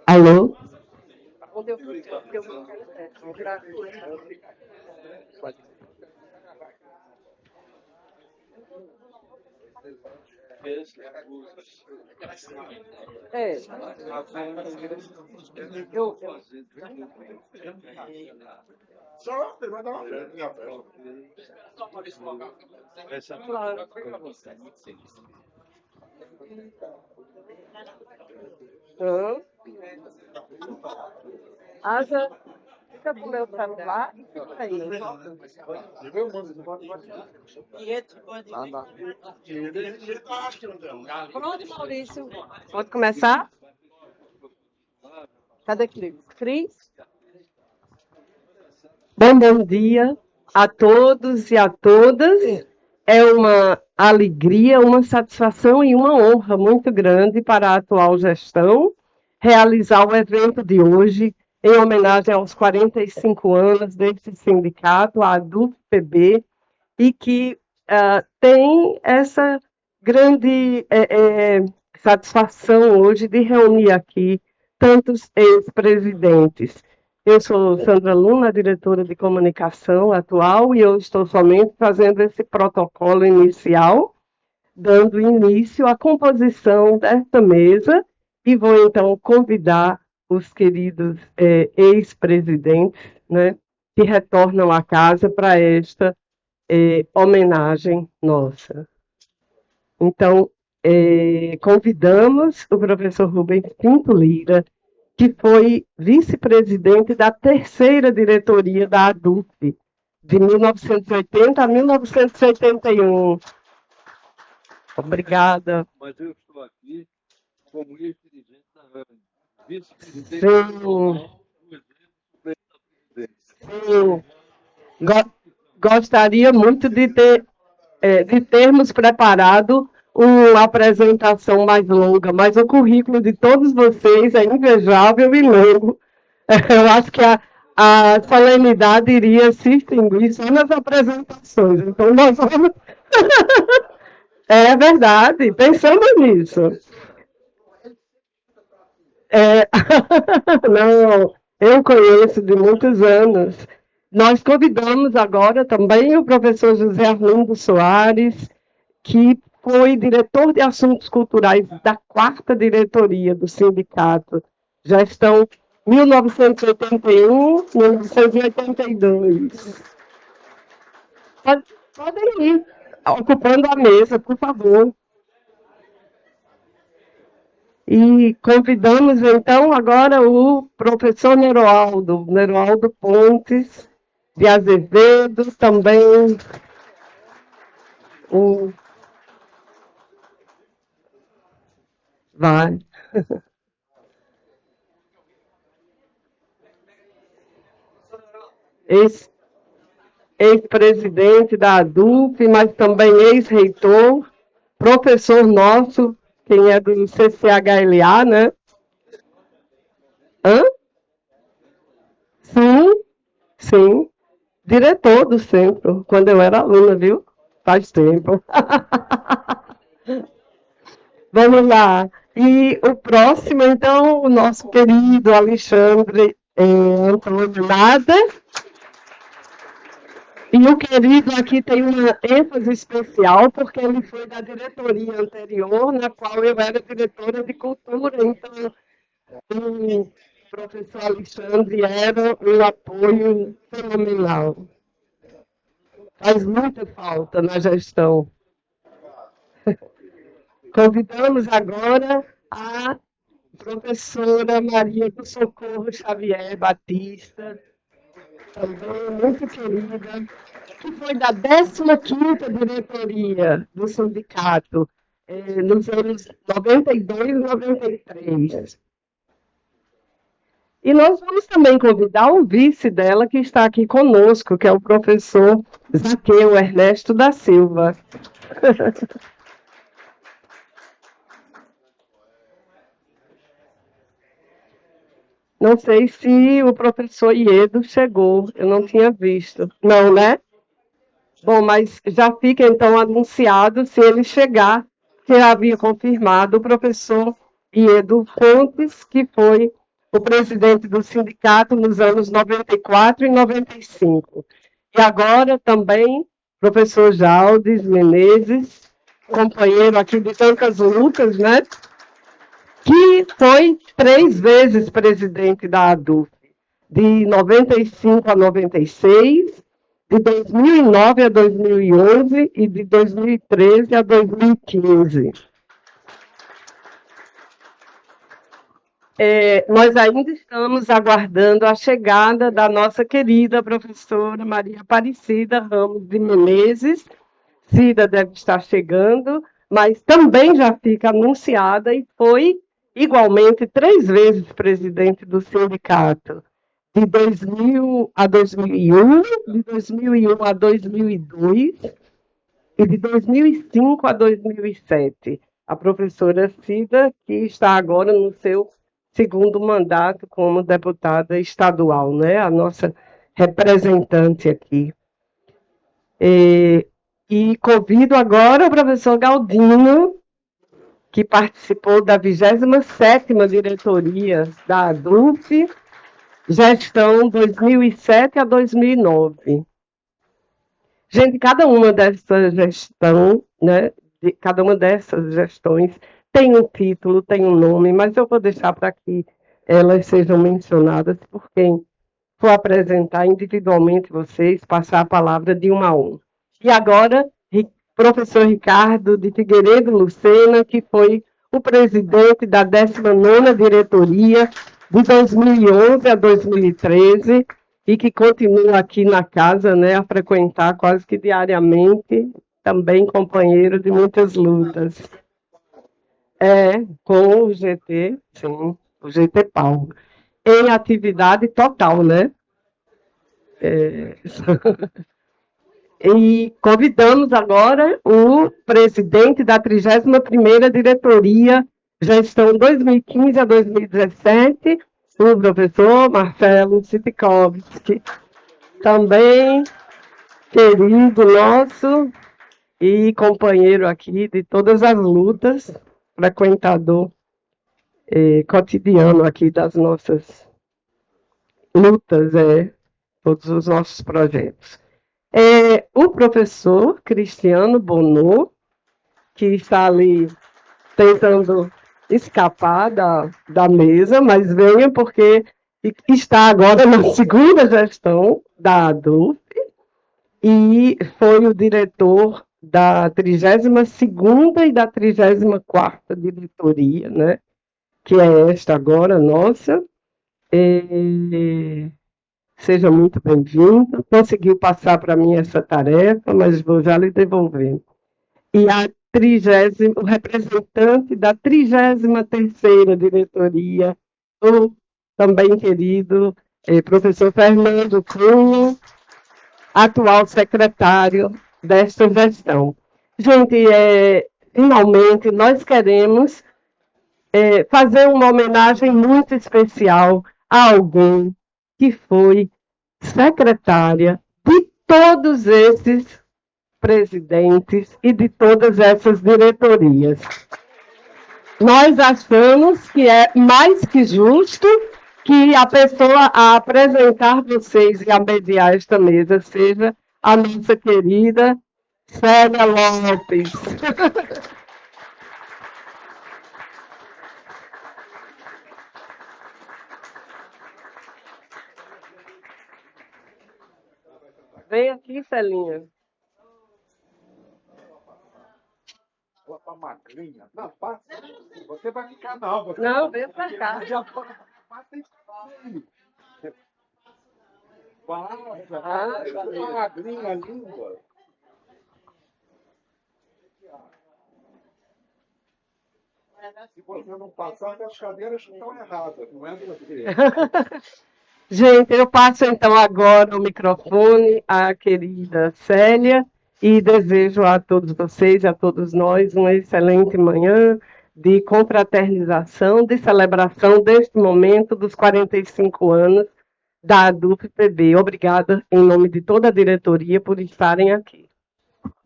Alô? Asa, fica com o meu celular e fica aí. Pronto, Maurício. Pode começar? Cadê Cris? Bom dia a todos e a todas. É uma alegria, uma satisfação e uma honra muito grande para a atual gestão realizar o evento de hoje em homenagem aos 45 anos desse sindicato, a ADUFPB, e que tem essa grande satisfação hoje de reunir aqui tantos ex-presidentes. Eu sou Sandra Luna, diretora de comunicação atual, e eu estou somente fazendo esse protocolo inicial, dando início à composição desta mesa, e vou então convidar os queridos ex-presidentes, né, que retornam à casa para esta homenagem nossa. Então, convidamos o professor Rubens Pinto Lira, que foi vice-presidente da terceira diretoria da ADUF, de 1980 a 1981. Obrigada. Mas eu estou aqui como ex-dirigente da vice-presidente. Sim. Gostaria muito de termos preparado uma apresentação mais longa, mas o currículo de todos vocês é invejável e longo. Eu acho que a solenidade iria se extinguir só nas apresentações. Então, nós vamos... É verdade, pensamos nisso. Não, eu conheço de muitos anos. Nós convidamos agora também o professor José Arlindo Soares, que foi diretor de assuntos culturais da 4ª diretoria do sindicato. Já estão 1981, 1982. Podem ir ocupando a mesa, por favor. E convidamos, então, agora o professor Neroaldo Pontes de Azevedo, também o... Vai. Ex-presidente da ADUF, mas também ex-reitor, professor nosso, quem é do CCHLA, né? Hã? Sim. Diretor do centro, quando eu era aluna, viu? Faz tempo. Vamos lá. E o próximo, então, o nosso querido Alexandre Antônio Nada. E o querido aqui tem uma ênfase especial, porque ele foi da diretoria anterior, na qual eu era diretora de cultura. Então, o professor Alexandre era um apoio fenomenal. Faz muita falta na gestão. Convidamos agora a professora Maria do Socorro Xavier Batista, também muito querida, que foi da 15ª diretoria do sindicato, nos anos 92 e 93. E nós vamos também convidar o vice dela, que está aqui conosco, que é o professor Zaqueu Ernesto da Silva. Não sei se o professor Iedo chegou, eu não tinha visto. Não, né? Bom, mas já fica então anunciado se ele chegar que havia confirmado o professor Iedo Fontes, que foi o presidente do sindicato nos anos 94 e 95. E agora também professor Jaldes Menezes, companheiro aqui de tantas lutas, né? Que foi 3 vezes presidente da ADUF, de 95 a 96, de 2009 a 2011 e de 2013 a 2015. Nós ainda estamos aguardando a chegada da nossa querida professora Maria Aparecida Ramos de Menezes. Cida deve estar chegando, mas também já fica anunciada e foi igualmente 3 vezes presidente do sindicato, de 2000 a 2001, de 2001 a 2002 e de 2005 a 2007. A professora Cida, que está agora no seu segundo mandato como deputada estadual, né? A nossa representante aqui. E convido agora o professor Galdino, que participou da 27ª diretoria da ADUF, gestão 2007 a 2009. Gente, cada uma dessas gestões, né, cada uma dessas gestões tem um título, tem um nome, mas eu vou deixar para que elas sejam mencionadas por quem for apresentar individualmente vocês, passar a palavra de um a um. E agora, professor Ricardo de Figueiredo Lucena, que foi o presidente da 19ª diretoria de 2011 a 2013 e que continua aqui na casa, né, a frequentar quase que diariamente, também companheiro de muitas lutas. Com o GT, sim, o GT Paulo, em atividade total, né? E convidamos agora o presidente da 31ª diretoria, gestão 2015 a 2017, o professor Marcelo Sitkovski, também querido nosso e companheiro aqui de todas as lutas, frequentador cotidiano aqui das nossas lutas, todos os nossos projetos. O professor Cristiano Bonô, que está ali tentando escapar da mesa, mas venha porque está agora na segunda gestão da ADUF e foi o diretor da 32ª e da 34ª diretoria, né? Que é esta agora, nossa. Seja muito bem-vindo. Conseguiu passar para mim essa tarefa, mas vou já lhe devolver. E o representante da 33ª diretoria, o também querido professor Fernando Cunha, atual secretário desta gestão. Gente, finalmente nós queremos fazer uma homenagem muito especial a alguém que foi secretária de todos esses presidentes e de todas essas diretorias. Nós achamos que é mais que justo que a pessoa a apresentar vocês e a mediar esta mesa seja a nossa querida Célia Lopes. Vem aqui, Celinha. Ela tá magrinha. Não, passa. Você vai ficar, não. Você não, vem pra cá. Já passa aí. Passa. Tá magrinha a língua. Se você não passar, as cadeiras estão erradas. Não é você. Gente, eu passo então agora o microfone à querida Célia e desejo a todos vocês e a todos nós uma excelente manhã de confraternização, de celebração deste momento dos 45 anos da ADUF-PB. Obrigada em nome de toda a diretoria por estarem aqui.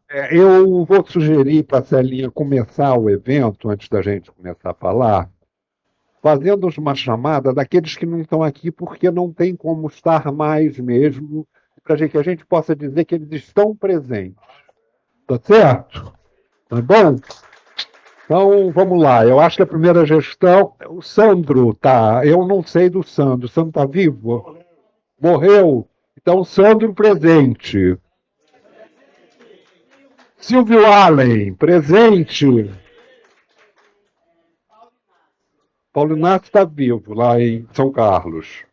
Eu vou sugerir para a Celinha começar o evento, antes da gente começar a falar, fazendo uma chamada daqueles que não estão aqui porque não tem como estar mais mesmo, para que a gente possa dizer que eles estão presentes. Tá certo? Tá bom? Então, vamos lá. Eu acho que a primeira gestão. O Sandro tá. Eu não sei do Sandro. O Sandro está vivo? Morreu? Então, Sandro presente. Silvio Allen, presente. Paulo Inácio está vivo lá em São Carlos.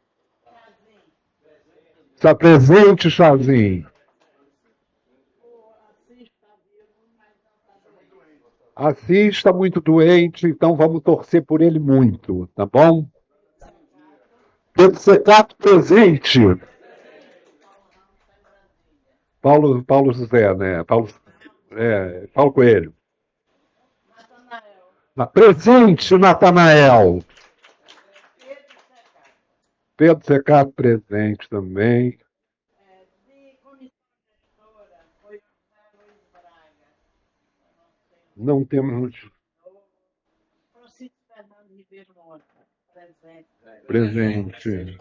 Está presente, Chazinho. Assis está muito doente, então vamos torcer por ele muito, tá bom? Pedro Secato presente. Paulo José, né? Paulo Coelho. Presente, Natanael. Pedro Secato presente também. Não temos. Presente.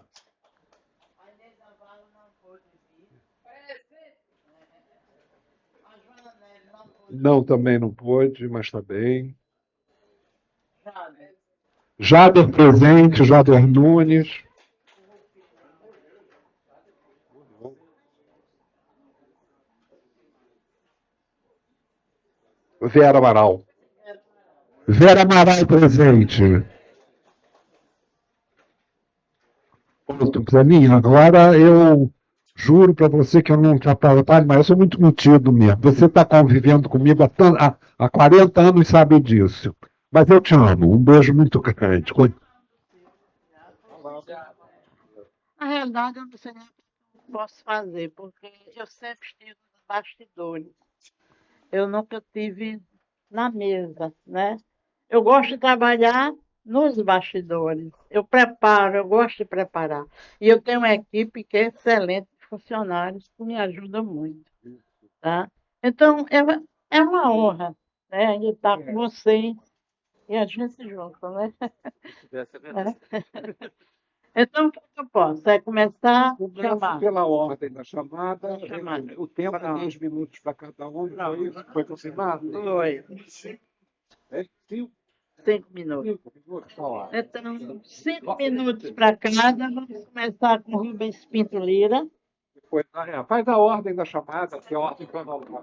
Não, também não pôde, mas está bem. Jader presente, Jader Nunes. Vera Amaral. Vera Amaral presente. Pronto, Zaninha, agora eu juro para você que eu não te atrapalho, mas eu sou muito metido mesmo. Você está convivendo comigo há 40 anos e sabe disso. Mas eu te amo. Um beijo muito grande. Na realidade, eu não sei nem o que eu posso fazer, porque eu sempre estive nos bastidores. Eu nunca tive na mesa, né? Eu gosto de trabalhar nos bastidores. Eu preparo, eu gosto de preparar. E eu tenho uma equipe que é excelente de funcionários que me ajuda muito, tá? Então, é uma honra, né, de estar com vocês e a gente junto, né? Então, o que eu posso? É começar a chamar. Pela ordem da chamada, Chamada. o tempo de 10 minutos para cada um, foi isso? Foi confirmado? Foi. É, 5 minutos. 5 minutos, tá lá. Então, 5 minutos para cada. Vamos começar com Rubens Pinto Lira. Depois, faz a ordem da chamada, que é a ordem cronológica.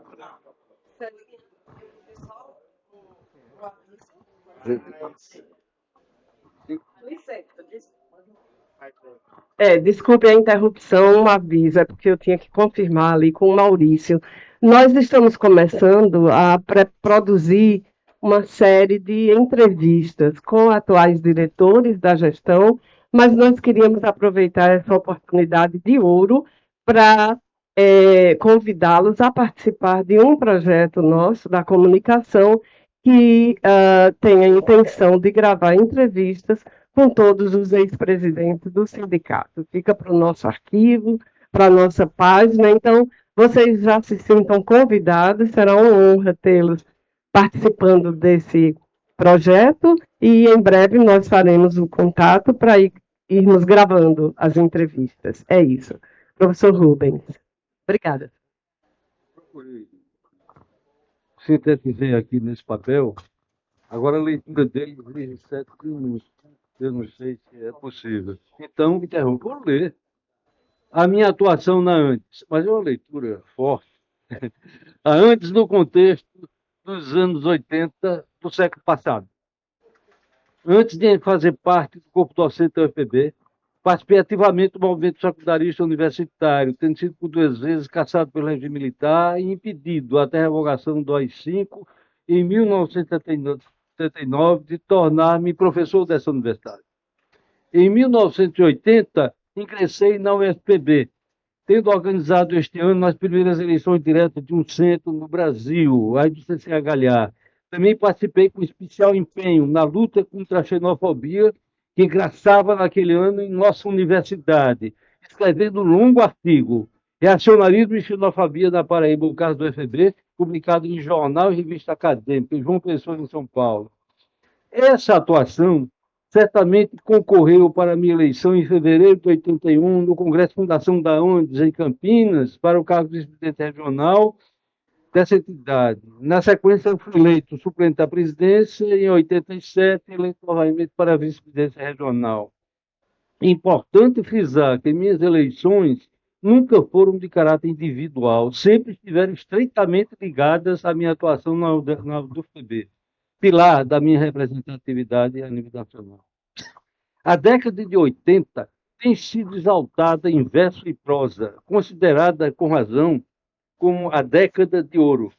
Desculpe a interrupção, um aviso, é porque eu tinha que confirmar ali com o Maurício. Nós estamos começando a produzir uma série de entrevistas com atuais diretores da gestão, mas nós queríamos aproveitar essa oportunidade de ouro para convidá-los a participar de um projeto nosso da comunicação que tem a intenção de gravar entrevistas com todos os ex-presidentes do sindicato. Fica para o nosso arquivo, para a nossa página. Então, vocês já se sintam convidados, será uma honra tê-los participando desse projeto e em breve nós faremos o contato para irmos gravando as entrevistas. É isso. Professor Rubens. Obrigada. Sintetizei aqui nesse papel. Agora a leitura dele exige 7 minutos. Eu não sei se é possível. Então, me interrompo por ler. A minha atuação na Antes, mas é uma leitura forte. A Antes no contexto dos anos 80 do século passado. Antes de fazer parte do corpo docente da UFPB, participei ativamente do movimento secundarista universitário, tendo sido por 2 vezes caçado pelo regime militar e impedido, até a revogação do AI-5, em 1979, de tornar-me professor dessa universidade. Em 1980, ingressei na UFPB, tendo organizado este ano as primeiras eleições diretas de um centro no Brasil, a do CCH. Também participei com especial empenho na luta contra a xenofobia que graçava naquele ano em nossa universidade, escrevendo um longo artigo, Reacionarismo e Xenofobia na Paraíba, o caso do UFPB, publicado em jornal e revista acadêmica, em João Pessoa, em São Paulo. Essa atuação certamente concorreu para a minha eleição em fevereiro de 81, no Congresso Fundação da Ondes, em Campinas, para o cargo de vice-presidente regional dessa entidade. Na sequência, fui eleito suplente da presidência e, em 87, eleito novamente para a vice-presidência regional. É importante frisar que minhas eleições nunca foram de caráter individual, sempre estiveram estreitamente ligadas à minha atuação na UFPB, pilar da minha representatividade a nível nacional. A década de 80 tem sido exaltada em verso e prosa, considerada com razão como a década de ouro,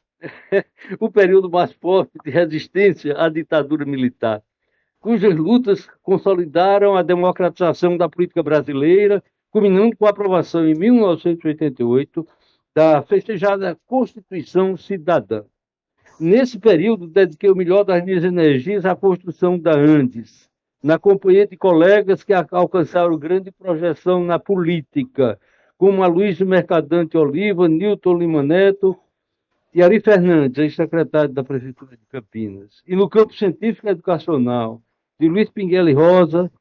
o período mais forte de resistência à ditadura militar, cujas lutas consolidaram a democratização da política brasileira, culminando com a aprovação em 1988 da festejada Constituição Cidadã. Nesse período, dediquei o melhor das minhas energias à construção da Andes, na companhia de colegas que alcançaram grande projeção na política, como Aloysio Mercadante Oliva, Nilton Lima Neto e Ari Fernandes, ex-secretário da Prefeitura de Campinas. E no campo científico e educacional, de Luiz Pinguelli Rosa,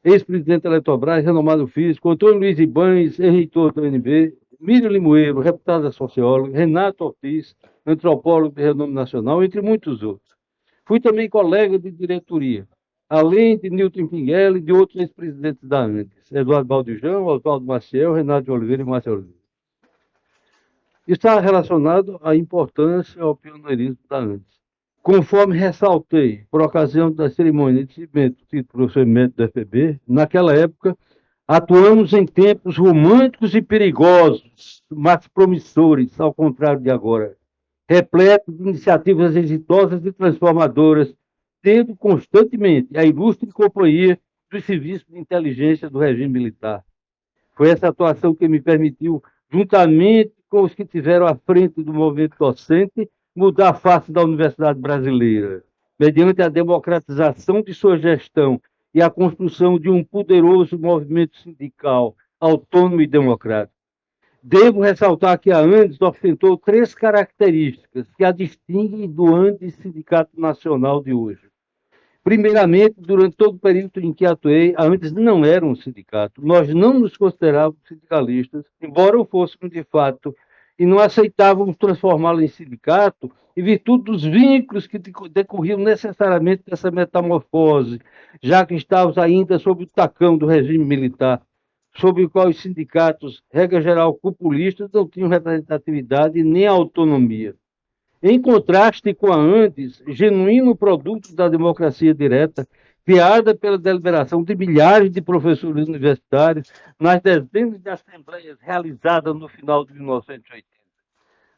ex-presidente da Eletrobras, renomado físico, Antônio Luiz Ibanes, ex-reitor do UNB, Miriam Limoeiro, reputada socióloga, Renato Ortiz, antropólogo de renome nacional, entre muitos outros. Fui também colega de diretoria, além de Nilton Pinguelli e de outros ex-presidentes da Andes, Eduardo Baldijão, Oswaldo Maciel, Renato de Oliveira e Márcio Oliveira. Está relacionado à importância ao pioneirismo da Andes. Conforme ressaltei, por ocasião da cerimônia de recebimento do título de professor emérito da FPB, naquela época, atuamos em tempos românticos e perigosos, mas promissores, ao contrário de agora, repleto de iniciativas exitosas e transformadoras, tendo constantemente a ilustre companhia dos serviços de inteligência do regime militar. Foi essa atuação que me permitiu, juntamente com os que tiveram à frente do movimento docente, mudar a face da universidade brasileira, mediante a democratização de sua gestão e a construção de um poderoso movimento sindical autônomo e democrático. Devo ressaltar que a Andes ostentou 3 características que a distinguem do Andes Sindicato Nacional de hoje. Primeiramente, durante todo o período em que atuei, a Andes não era um sindicato. Nós não nos considerávamos sindicalistas, embora o fôssemos de fato, e não aceitávamos transformá-lo em sindicato em virtude dos vínculos que decorriam necessariamente dessa metamorfose, já que estávamos ainda sob o tacão do regime militar, sobre o qual os sindicatos, regra geral, populistas, não tinham representatividade nem autonomia. Em contraste com a Andes, genuíno produto da democracia direta, criada pela deliberação de milhares de professores universitários nas dezenas de assembleias realizadas no final de 1980.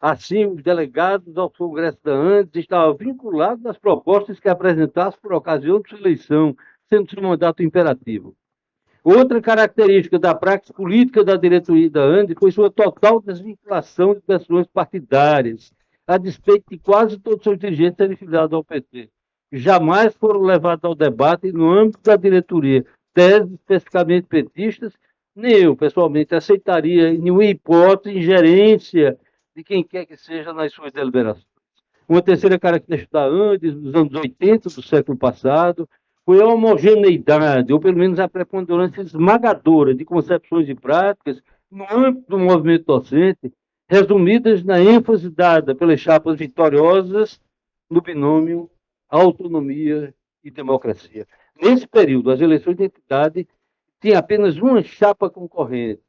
Assim, os delegados ao Congresso da Andes estavam vinculados às propostas que apresentassem por ocasião de sua eleição, sendo seu mandato imperativo. Outra característica da prática política da diretoria da Andes foi sua total desvinculação de decisões partidárias, a despeito de quase todos os seus dirigentes serem filiados ao PT. Jamais foram levados ao debate no âmbito da diretoria teses especificamente petistas, nem eu, pessoalmente, aceitaria em nenhuma hipótese ingerência de quem quer que seja nas suas deliberações. Uma terceira característica da Andes, nos anos 80 do século passado, foi a homogeneidade, ou pelo menos a preponderância esmagadora de concepções e práticas no âmbito do movimento docente, resumidas na ênfase dada pelas chapas vitoriosas no binômio autonomia e democracia. Nesse período, as eleições de entidade tinham apenas uma chapa concorrente,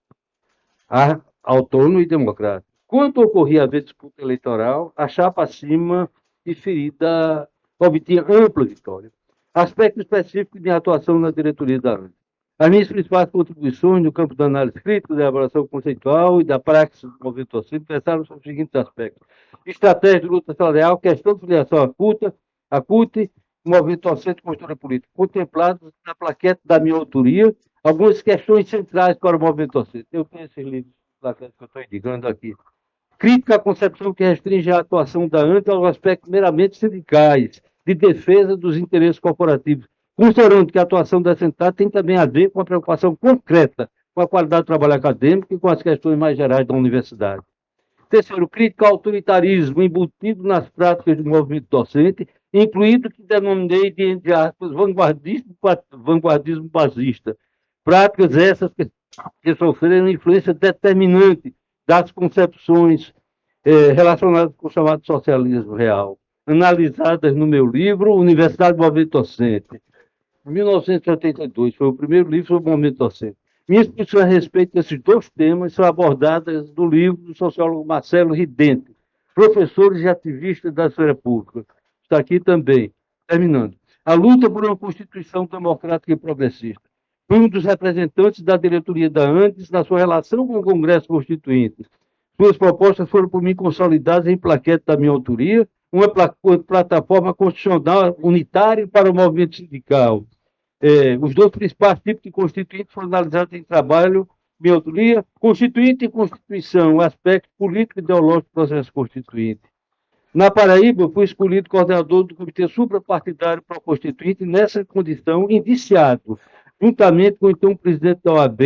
a autônoma e democrática. Quando ocorria a disputa eleitoral, a chapa acima referida obtinha ampla vitória. Aspecto específico de atuação na diretoria da ANDES. As minhas principais contribuições no campo da análise crítica, da elaboração conceitual e da prática do movimento docente versaram sobre os seguintes aspectos: estratégia de luta salarial, questão de filiação à CUT, movimento docente e postura política, contemplados na plaquete da minha autoria, algumas questões centrais para o movimento docente. Eu tenho esses livros, plaquetes que eu estou indicando aqui. Crítica à concepção que restringe a atuação da ANDES aos aspectos meramente sindicais, de defesa dos interesses corporativos, considerando que a atuação dessa entidade tem também a ver com a preocupação concreta com a qualidade do trabalho acadêmico e com as questões mais gerais da universidade. Terceiro, crítica ao autoritarismo embutido nas práticas do movimento docente, incluído o que denominei de, entre aspas, vanguardismo basista. Práticas essas que sofreram influência determinante das concepções relacionadas com o chamado socialismo real, analisadas no meu livro Universidade do Movimento Docente, 1982, foi o primeiro livro sobre o movimento docente. Minhas discussões a respeito desses dois temas são abordadas no livro do sociólogo Marcelo Ridente, Professores e Ativistas da Esfera Pública. Está aqui também, terminando. A luta por uma Constituição democrática e progressista. Fui um dos representantes da diretoria da ANDES na sua relação com o Congresso Constituinte. Suas propostas foram por mim consolidadas em plaquete da minha autoria, uma plataforma constitucional unitária para o movimento sindical. Os dois principais tipos de constituinte foram analisados em trabalho, minha autoria, constituinte e constituição, o aspecto político e ideológico do processo constituinte. Na Paraíba, eu fui escolhido coordenador do Comitê Suprapartidário Pró-Constituinte, nessa condição, indiciado, juntamente com então o presidente da OAB,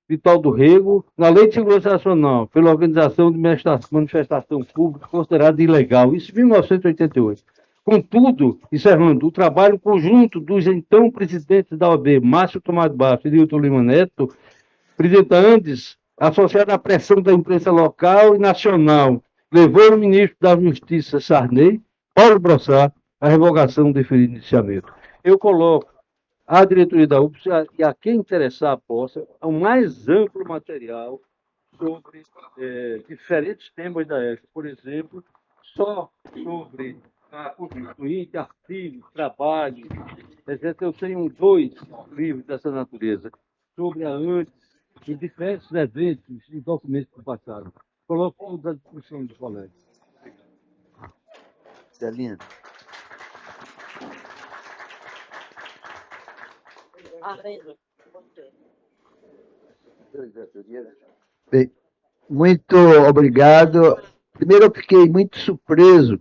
Vital Rego, na Lei de Segurança Nacional, pela organização de manifestação pública considerada ilegal, isso em 1988. Contudo, encerrando, o trabalho conjunto dos então presidentes da OAB, Márcio Tomás Bastos e Nilton Lima Neto, presidente da Andes, associado à pressão da imprensa local e nacional, levou o ministro da Justiça, Sarney, Paulo Brossard, à revogação do referido indiciamento. Eu coloco à diretoria da UPS e a quem interessar possa o mais amplo material sobre diferentes temas da EFA. Por exemplo, só sobre a Constituinte, artigos, trabalho, etc. Eu tenho 2 livros dessa natureza, sobre a antes, e diferentes eventos e documentos do passado. Coloco toda a discussão dos colegas. Celinha. Bem, muito obrigado. Primeiro, eu fiquei muito surpreso.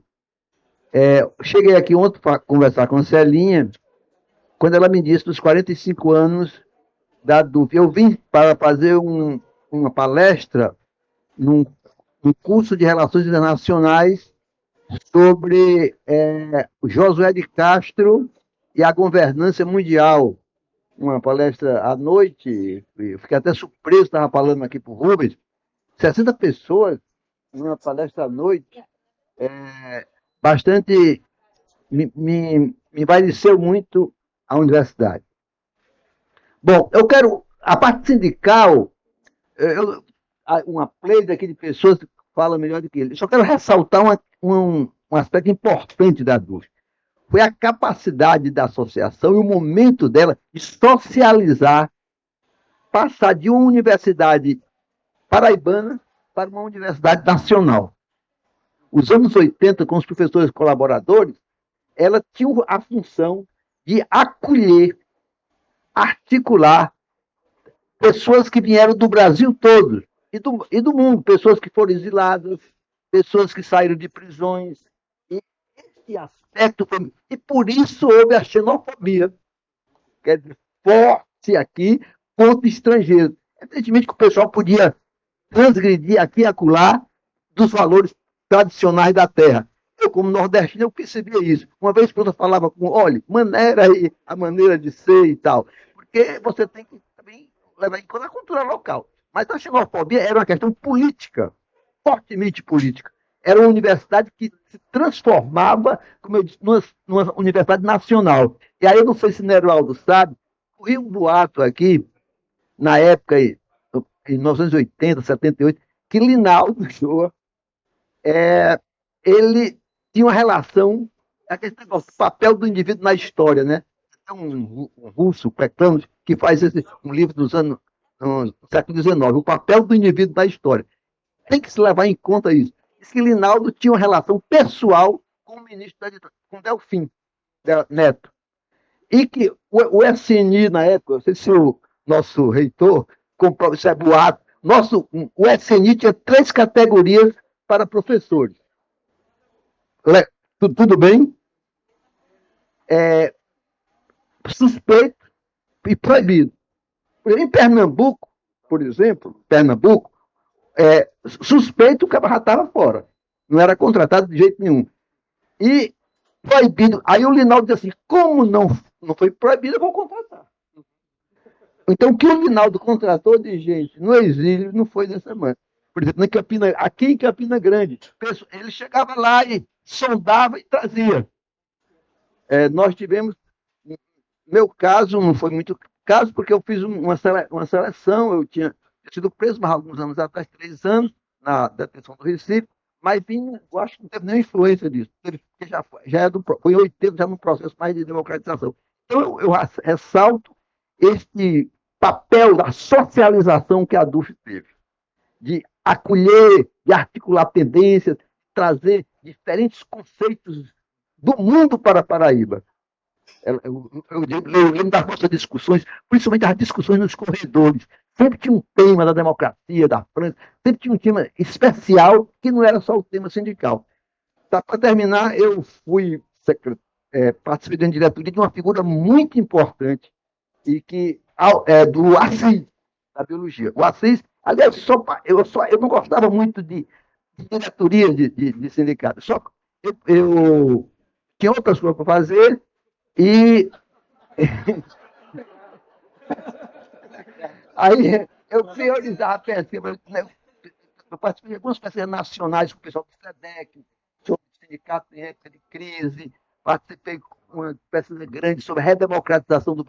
Cheguei aqui ontem para conversar com a Celinha, quando ela me disse dos 45 anos da DUF. Eu vim para fazer uma palestra num curso de Relações Internacionais sobre o Josué de Castro e a governança mundial. Uma palestra à noite, eu fiquei até surpreso, estava falando aqui para o Rubens, 60 pessoas numa palestra à noite, bastante, me envaideceu muito a universidade. Bom, eu quero, a parte sindical, uma pleia aqui de pessoas que falam melhor do que ele, eu só quero ressaltar um aspecto importante da DUF. Foi a capacidade da associação e o momento dela de socializar, passar de uma universidade paraibana para uma universidade nacional. Os anos 80, com os professores colaboradores, ela tinha a função de acolher, articular pessoas que vieram do Brasil todo e do mundo, pessoas que foram exiladas, pessoas que saíram de prisões. E esse aspecto foi... E por isso houve a xenofobia, quer dizer, forte aqui contra estrangeiros. Evidentemente que o pessoal podia transgredir aqui e acolá dos valores tradicionais da terra. Eu, como nordestino, eu percebia isso. Uma vez que eu falava com, olha, a maneira de ser e tal. Porque você tem que também levar em conta a cultura local. Mas a xenofobia era uma questão política, fortemente política. Era uma universidade que se transformava, como eu disse, numa universidade nacional. E aí, eu não sei se Nerualdo sabe, corria um boato aqui, na época, em 1980, 78, que Linaldo Joa, ele tinha uma relação, aquele negócio, o papel do indivíduo na história, né? É um russo, Petrano, que faz um livro do século XIX, o papel do indivíduo na história. Tem que se levar em conta isso. Diz que Linaldo tinha uma relação pessoal com o ministro da ditadura, com Delfim Neto. E que o SNI, na época, não sei se o nosso reitor comprou, isso é boato, o SNI tinha 3 categorias para professores. Tudo bem? Suspeito e proibido. Em Pernambuco, por exemplo, suspeito, o cara já estava fora. Não era contratado de jeito nenhum. E proibido. Aí o Linaldo disse assim, como não foi proibido, eu vou contratar. Então, o que o Linaldo contratou de gente no exílio não foi dessa maneira. Por exemplo, aqui em Campina Grande, ele chegava lá e sondava e trazia. Nós tivemos, no meu caso, não foi muito caso, porque eu fiz uma seleção, eu tinha sido preso há alguns anos atrás, 3 anos, na detenção do Recife, mas eu acho que não teve nenhuma influência disso, porque foi em 80, já num processo mais de democratização. Então, eu ressalto este papel da socialização que a DUF teve, de acolher, de articular tendências, trazer diferentes conceitos do mundo para a Paraíba. Eu lembro das nossas discussões, principalmente as discussões nos corredores. Sempre tinha um tema da democracia, da França, sempre tinha um tema especial que não era só o tema sindical. Para terminar, eu participei da diretoria de uma figura muito importante e que do Assis, da biologia. O Assis, aliás, eu não gostava muito de diretoria de sindicato, só eu tinha outras coisas para fazer e aí eu priorizava a pesquisa. Eu participei de algumas pesquisas nacionais com o pessoal do SEDEC, sobre sindicato em época de crise, participei de uma pesquisa grande sobre a redemocratização do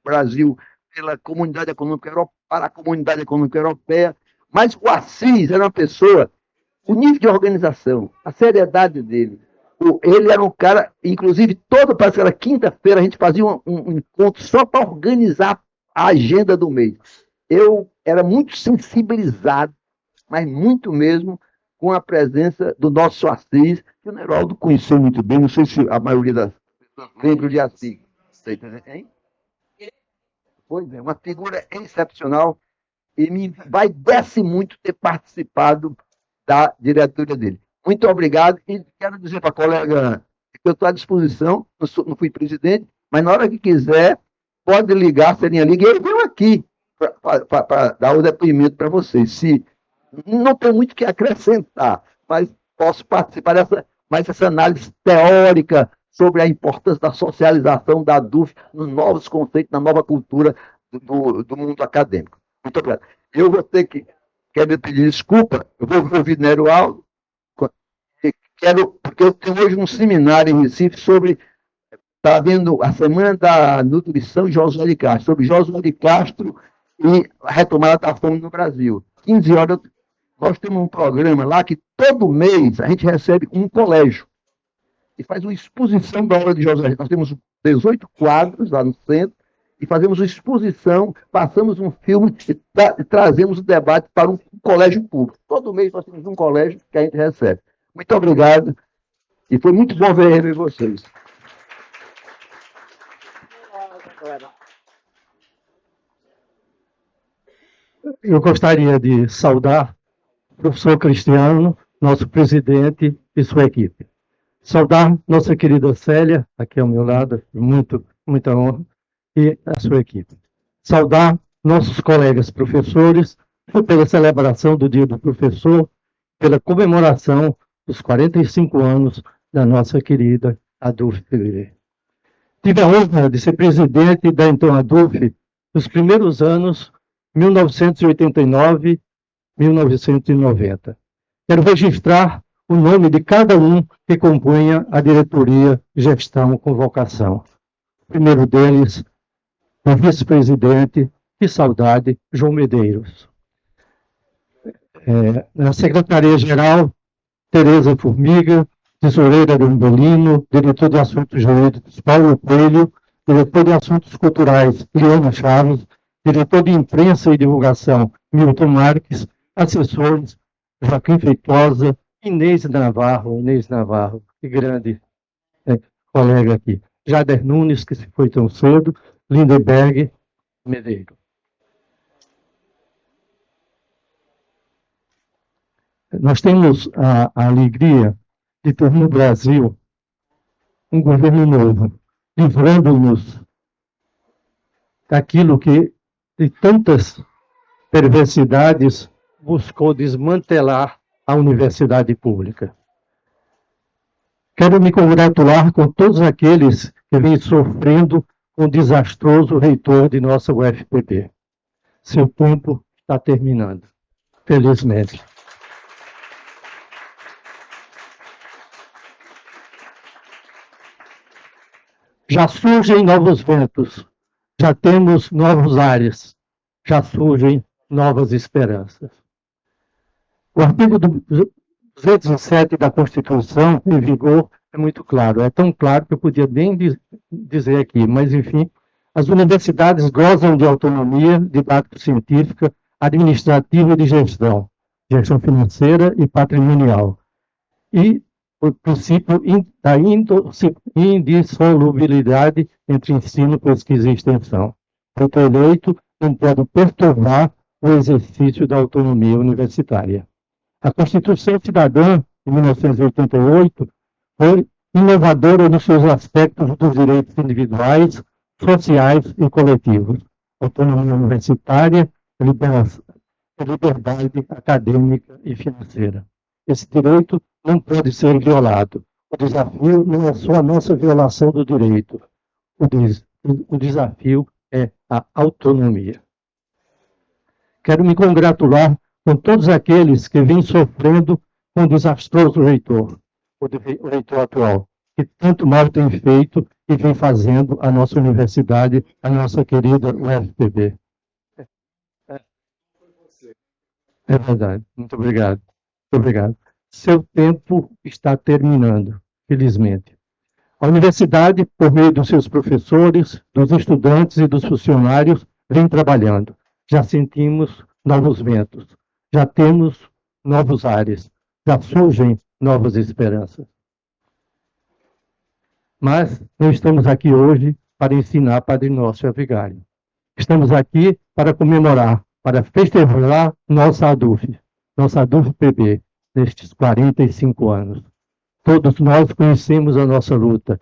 Brasil pela Comunidade Econômica Europeia, para a Comunidade Econômica Europeia, mas o Assis era uma pessoa, o nível de organização, a seriedade dele, ele era um cara, inclusive, parece que era quinta-feira, a gente fazia um encontro só para organizar a agenda do mês. Eu era muito sensibilizado, mas muito mesmo, com a presença do nosso Assis, que o Neraldo conheceu muito bem, não sei se a maioria das pessoas lembram de Assis. Hein? Pois é, uma figura excepcional, e desce muito ter participado da diretoria dele. Muito obrigado, e quero dizer para a colega que eu estou à disposição, não fui presidente, mas na hora que quiser, pode ligar, Serinha liga, e ele veio aqui para dar o depoimento para vocês. Não tem muito o que acrescentar, mas posso participar dessa análise teórica sobre a importância da socialização da DUF nos novos conceitos, na nova cultura do mundo acadêmico. Muito obrigado. Eu vou quero pedir desculpa, eu vou ouvir Nero Aldo, porque eu tenho hoje um seminário em Recife sobre, está havendo a Semana da Nutrição de Josué de Castro, sobre Josué de Castro e a retomada da fome no Brasil. 15 horas, nós temos um programa lá que todo mês a gente recebe um colégio e faz uma exposição da obra de Josué. Nós temos 18 quadros lá no centro e fazemos uma exposição, passamos um filme e trazemos o debate para um colégio público. Todo mês nós temos um colégio que a gente recebe. Muito obrigado e foi muito bom ver vocês. Eu gostaria de saudar o professor Cristiano, nosso presidente e sua equipe. Saudar nossa querida Célia, aqui ao meu lado, muita honra, e a sua equipe. Saudar nossos colegas professores pela celebração do Dia do Professor, pela comemoração dos 45 anos da nossa querida ADUF-TV. Tive a honra de ser presidente da então ADUF nos primeiros anos 1989-1990. Quero registrar o nome de cada um que compunha a diretoria Gestão Convocação. O primeiro deles, o vice-presidente, que saudade, João Medeiros. Na secretaria-geral, Tereza Formiga, tesoureira do Umbolino, diretor de assuntos jurídicos, Paulo Coelho, diretor de assuntos culturais, Leona Chaves, diretor de imprensa e divulgação, Milton Marques, assessores, Joaquim Feitosa, Inês Navarro, que grande colega aqui, Jader Nunes, que se foi tão cedo, Lindenberg, Medeiro. Nós temos a alegria de ter no Brasil um governo novo, livrando-nos daquilo que, de tantas perversidades buscou desmantelar a universidade pública. Quero me congratular com todos aqueles que vêm sofrendo com o desastroso reitor de nossa UFPB. Seu tempo está terminando, felizmente. Já surgem novos ventos, já temos novos ares, já surgem novas esperanças. O artigo 207 da Constituição, em vigor, é muito claro. É tão claro que eu podia nem dizer aqui, mas, enfim, as universidades gozam de autonomia didático-científica, administrativa e de gestão financeira e patrimonial. E o princípio da indissolubilidade entre ensino, pesquisa e extensão. O eleito não pode perturbar o exercício da autonomia universitária. A Constituição Cidadã, de 1988, foi inovadora nos seus aspectos dos direitos individuais, sociais e coletivos, autonomia universitária, liberdade acadêmica e financeira. Esse direito não pode ser violado. O desafio não é só a nossa violação do direito. O desafio é a autonomia. Quero me congratular com todos aqueles que vêm sofrendo com o desastroso reitor, o reitor atual, que tanto mal tem feito e vem fazendo a nossa universidade, a nossa querida UFPB. É verdade. Muito obrigado. Muito obrigado. Seu tempo está terminando, felizmente. A universidade, por meio dos seus professores, dos estudantes e dos funcionários, vem trabalhando. Já sentimos novos ventos, já temos novos ares, já surgem novas esperanças. Mas não estamos aqui hoje para ensinar Padre Nosso e a Vigário. Estamos aqui para comemorar, para festejar nossa ADUF-PB, nestes 45 anos. Todos nós conhecemos a nossa luta.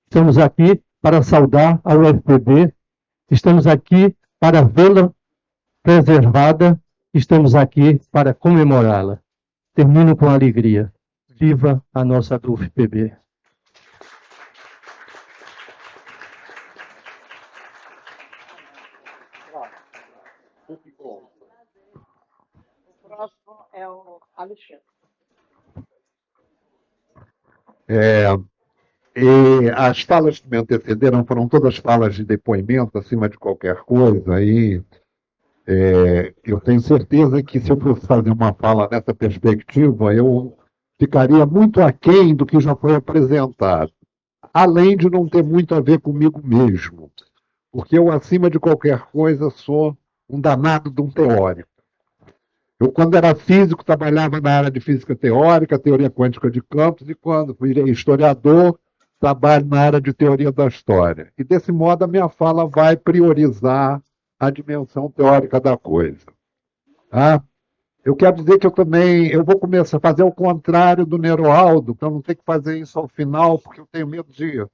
Estamos aqui para saudar a UFPB, estamos aqui para vê-la preservada, estamos aqui para comemorá-la. Termino com alegria. Viva a nossa ADUF-PB. O próximo é o Alexandre. E as falas que me antecederam foram todas falas de depoimento, acima de qualquer coisa, e eu tenho certeza que se eu fosse fazer uma fala nessa perspectiva, eu ficaria muito aquém do que já foi apresentado, além de não ter muito a ver comigo mesmo, porque eu, acima de qualquer coisa, sou um danado de um teórico. Eu, quando era físico, trabalhava na área de física teórica, teoria quântica de campos, e quando virei historiador, trabalho na área de teoria da história. E, desse modo, a minha fala vai priorizar a dimensão teórica da coisa. Tá? Eu quero dizer que eu vou começar a fazer o contrário do Neroaldo, para eu não ter que fazer isso ao final, porque eu tenho medo de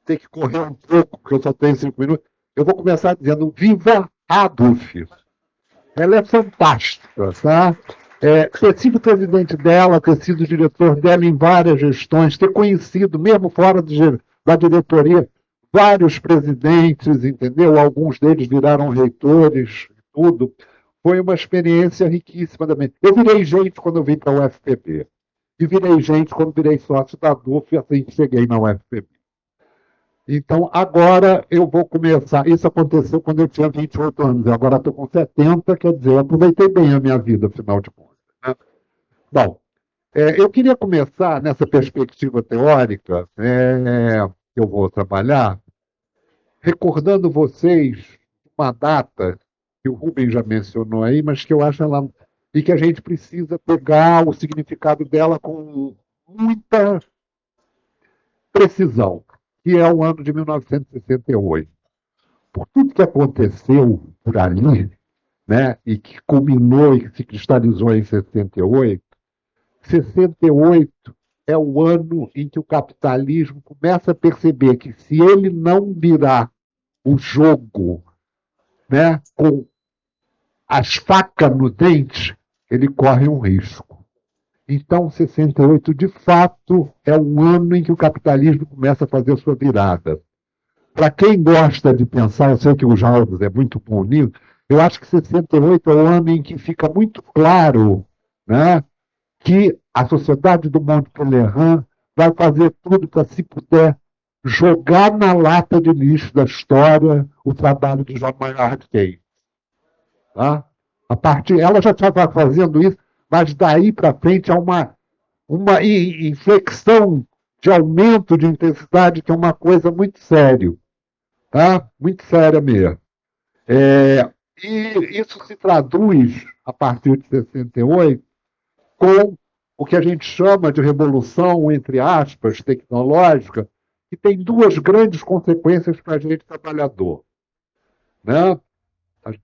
ter que correr um pouco, porque eu só tenho 5 minutos. Eu vou começar dizendo: viva a ADUF! Ela é fantástica, tá? Ter sido presidente dela, ter sido diretor dela em várias gestões, ter conhecido, mesmo fora da diretoria, vários presidentes, entendeu? Alguns deles viraram reitores, tudo. Foi uma experiência riquíssima também. Eu virei gente quando eu vim para a UFPB. E virei gente quando virei sócio da DUF, e assim que cheguei na UFPB. Então, agora eu vou começar. Isso aconteceu quando eu tinha 28 anos. Agora estou com 70, quer dizer, eu aproveitei bem a minha vida, afinal de contas. Né? Bom, eu queria começar nessa perspectiva teórica, que eu vou trabalhar, recordando vocês uma data que o Rubens já mencionou aí, mas que eu acho ela. E que a gente precisa pegar o significado dela com muita precisão, que é o ano de 1968. Por tudo que aconteceu por ali, né, e que culminou e que se cristalizou em 68, 68 é o ano em que o capitalismo começa a perceber que, se ele não virar o jogo, né, com as facas no dente, ele corre um risco. Então, 68, de fato, é um ano em que o capitalismo começa a fazer sua virada. Para quem gosta de pensar, eu sei que o Jarbas é muito bom nisso, eu acho que 68 é o ano em que fica muito claro, né, que a sociedade do Monte Pelerin vai fazer tudo para, se puder, jogar na lata de lixo da história o trabalho de John Maynard Keynes. Tá? Ela já estava fazendo isso, mas daí para frente há uma inflexão de aumento de intensidade, que é uma coisa muito séria. Tá? Muito séria mesmo. E isso se traduz, a partir de 68, com o que a gente chama de revolução, entre aspas, tecnológica, que tem duas grandes consequências para a gente trabalhador. Né? As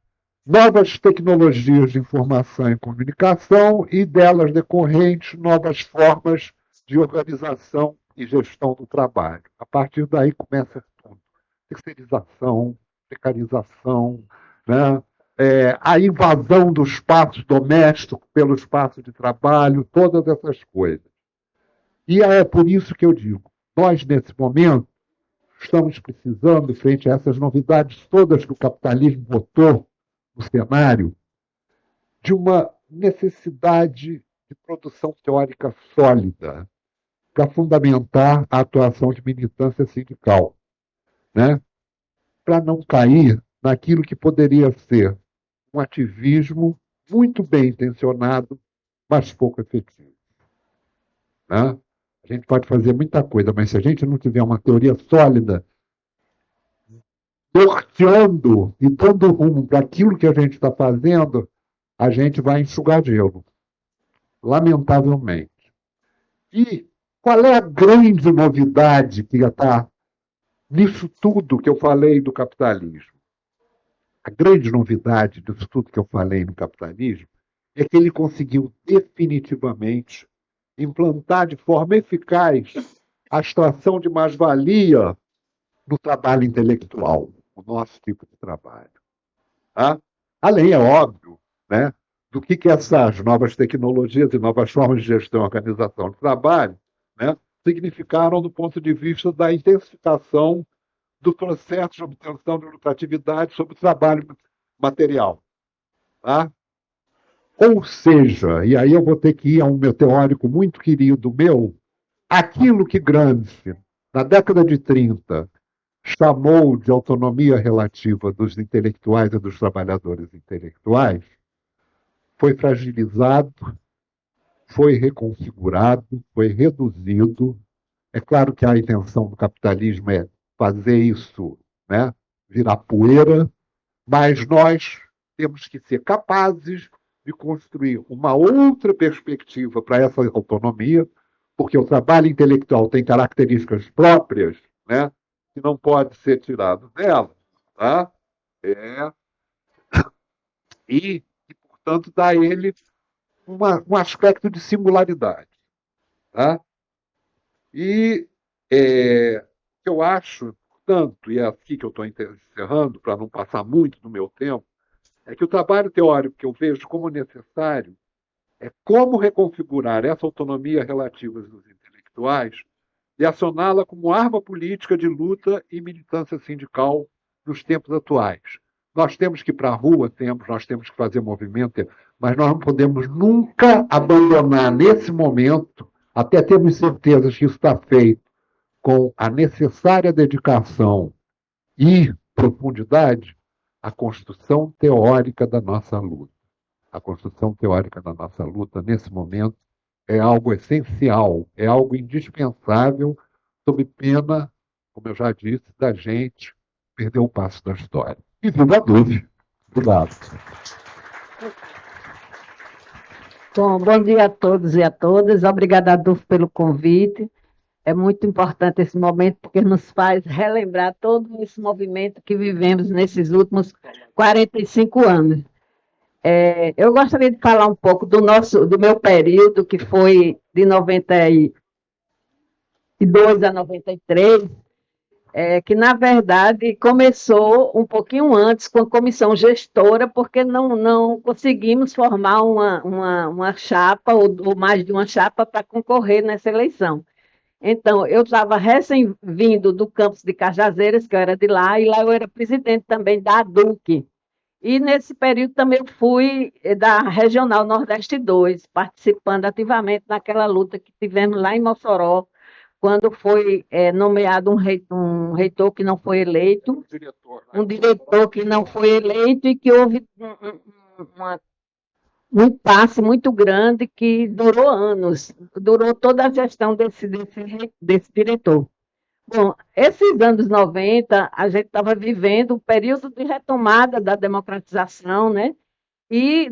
novas tecnologias de informação e comunicação e delas decorrentes novas formas de organização e gestão do trabalho. A partir daí começa tudo. Terceirização, precarização, né? A invasão do espaço doméstico pelo espaço de trabalho, todas essas coisas. E é por isso que eu digo, nós, nesse momento, estamos precisando, frente a essas novidades todas que o capitalismo botou no cenário, de uma necessidade de produção teórica sólida para fundamentar a atuação de militância sindical, né? Para não cair naquilo que poderia ser um ativismo muito bem intencionado, mas pouco efetivo. Né? A gente pode fazer muita coisa, mas se a gente não tiver uma teoria sólida, norteando e dando rumo para aquilo que a gente está fazendo, a gente vai enxugar gelo, lamentavelmente. E qual é a grande novidade que está nisso tudo que eu falei do capitalismo? A grande novidade disso tudo que eu falei no capitalismo é que ele conseguiu definitivamente implantar de forma eficaz a extração de mais-valia no trabalho intelectual, o nosso tipo de trabalho. Tá? Além, é óbvio, né, do que essas novas tecnologias e novas formas de gestão e organização do trabalho, né, significaram do ponto de vista da intensificação do processo de obtenção de lucratividade sobre o trabalho material. Tá? Ou seja, e aí eu vou ter que ir a um meu teórico muito querido meu, aquilo que Gramsci, na década de 30, chamou de autonomia relativa dos intelectuais e dos trabalhadores intelectuais, foi fragilizado, foi reconfigurado, foi reduzido. É claro que a intenção do capitalismo é fazer isso, né, virar poeira, mas nós temos que ser capazes de construir uma outra perspectiva para essa autonomia, porque o trabalho intelectual tem características próprias, né, que não pode ser tirado dela, tá? Portanto, dá a ele um aspecto de singularidade. Tá? E eu acho, portanto, e é aqui que eu estou encerrando, para não passar muito do meu tempo, é que o trabalho teórico que eu vejo como necessário é como reconfigurar essa autonomia relativa dos intelectuais e acioná-la como arma política de luta e militância sindical nos tempos atuais. Nós temos que ir para a rua, nós temos que fazer movimento, mas nós não podemos nunca abandonar nesse momento, até termos certeza que isso está feito com a necessária dedicação e profundidade, a construção teórica da nossa luta. A construção teórica da nossa luta, nesse momento, é algo essencial, é algo indispensável, sob pena, como eu já disse, da gente perder o passo da história. E viva a dúvida. Obrigado. Bom dia a todos e a todas. Obrigada, Adolfo, pelo convite. É muito importante esse momento, porque nos faz relembrar todo esse movimento que vivemos nesses últimos 45 anos. Eu gostaria de falar um pouco do meu período, que foi de 92 a 93, que, na verdade, começou um pouquinho antes com a comissão gestora, porque não conseguimos formar uma chapa, ou mais de uma chapa, para concorrer nessa eleição. Então, eu estava recém-vindo do campus de Cajazeiras, que eu era de lá, e lá eu era presidente também da ADUC. E nesse período também eu fui da Regional Nordeste 2, participando ativamente naquela luta que tivemos lá em Mossoró, quando foi nomeado um reitor que não foi eleito, um diretor que não foi eleito, e que houve um impasse muito grande que durou anos, durou toda a gestão desse diretor. Bom, esses anos 90, a gente estava vivendo um período de retomada da democratização, né? E,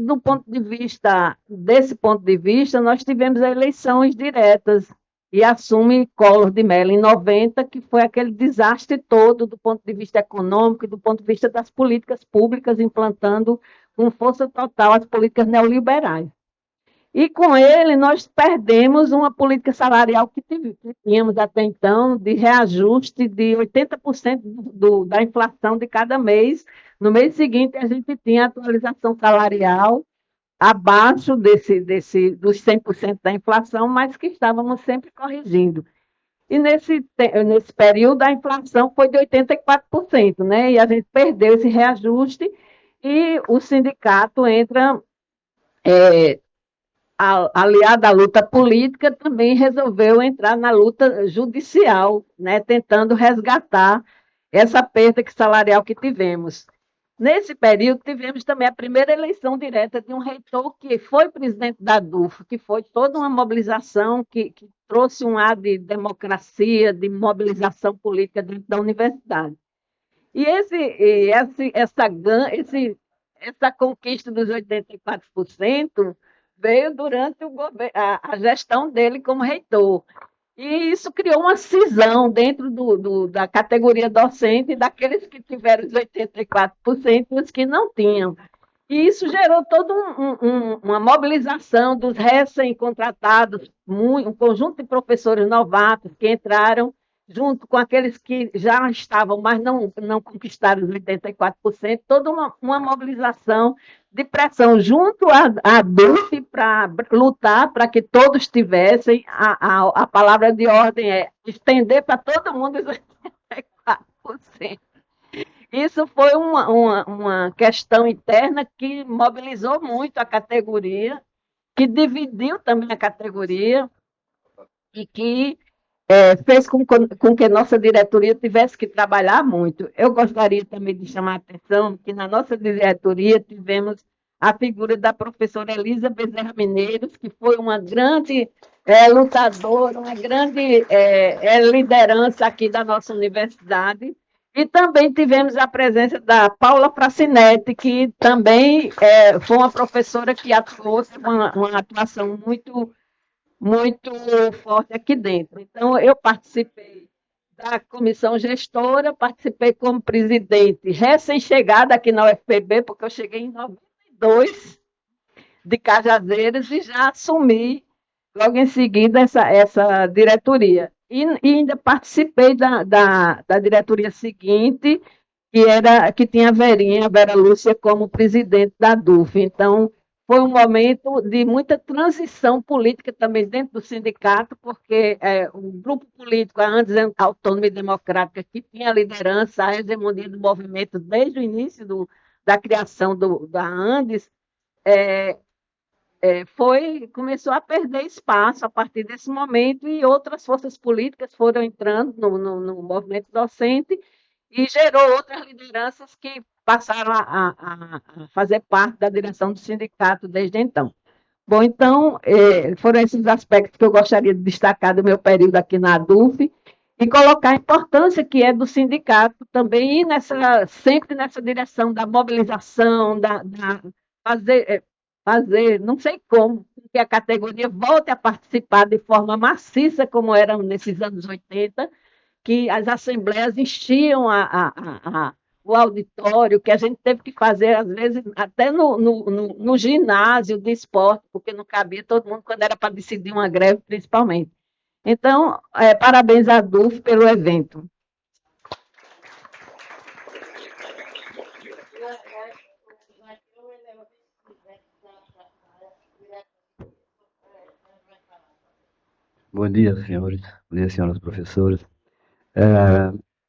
desse ponto de vista, nós tivemos eleições diretas e assume Collor de Mello em 90, que foi aquele desastre todo do ponto de vista econômico e do ponto de vista das políticas públicas, implantando com força total as políticas neoliberais. E com ele nós perdemos uma política salarial que tínhamos até então, de reajuste de 80% da inflação de cada mês. No mês seguinte, a gente tinha atualização salarial abaixo dos 100% da inflação, mas que estávamos sempre corrigindo. E nesse período, a inflação foi de 84%, né? E a gente perdeu esse reajuste e o sindicato entra, aliado à luta política, também resolveu entrar na luta judicial, né? Tentando resgatar essa perda salarial que tivemos. Nesse período, tivemos também a primeira eleição direta de um reitor que foi presidente da DUF, que foi toda uma mobilização que trouxe um ar de democracia, de mobilização política dentro da universidade. E essa conquista dos 84% veio durante a gestão dele como reitor. E isso criou uma cisão dentro da categoria docente, daqueles que tiveram os 84% e os que não tinham. E isso gerou toda uma mobilização dos recém-contratados, um conjunto de professores novatos que entraram, junto com aqueles que já estavam, mas não conquistaram os 84%, toda uma mobilização de pressão junto à DUF para lutar para que todos tivessem, a palavra de ordem é estender para todo mundo os 84%. Isso foi uma questão interna que mobilizou muito a categoria, que dividiu também a categoria e que fez com que nossa diretoria tivesse que trabalhar muito. Eu gostaria também de chamar a atenção que na nossa diretoria tivemos a figura da professora Elisa Bezerra Mineiros, que foi uma grande lutadora, uma grande liderança aqui da nossa universidade. E também tivemos a presença da Paula Fracinetti, que também foi uma professora que atuou com uma atuação muito forte aqui dentro. Então, eu participei da comissão gestora, participei como presidente recém-chegada aqui na UFPB, porque eu cheguei em 92 de Cajazeiras e já assumi logo em seguida essa diretoria. E ainda participei da diretoria seguinte, que tinha a Vera Lúcia, como presidente da DUF. Então, foi um momento de muita transição política também dentro do sindicato, porque o grupo político, a Andes Autônoma e Democrática, que tinha a liderança, a hegemonia do movimento desde o início da criação da Andes, começou a perder espaço a partir desse momento e outras forças políticas foram entrando no movimento docente e gerou outras lideranças que passaram a fazer parte da direção do sindicato desde então. Bom, então, foram esses aspectos que eu gostaria de destacar do meu período aqui na ADUF e colocar a importância que é do sindicato também ir sempre nessa direção da mobilização, fazer, não sei como, que a categoria volte a participar de forma maciça, como era nesses anos 80, que as assembleias enchiam o auditório, que a gente teve que fazer, às vezes, até no ginásio de esporte, porque não cabia todo mundo quando era para decidir uma greve, principalmente. Então, parabéns à DUF pelo evento. Bom dia, senhores. Bom dia, senhoras professoras.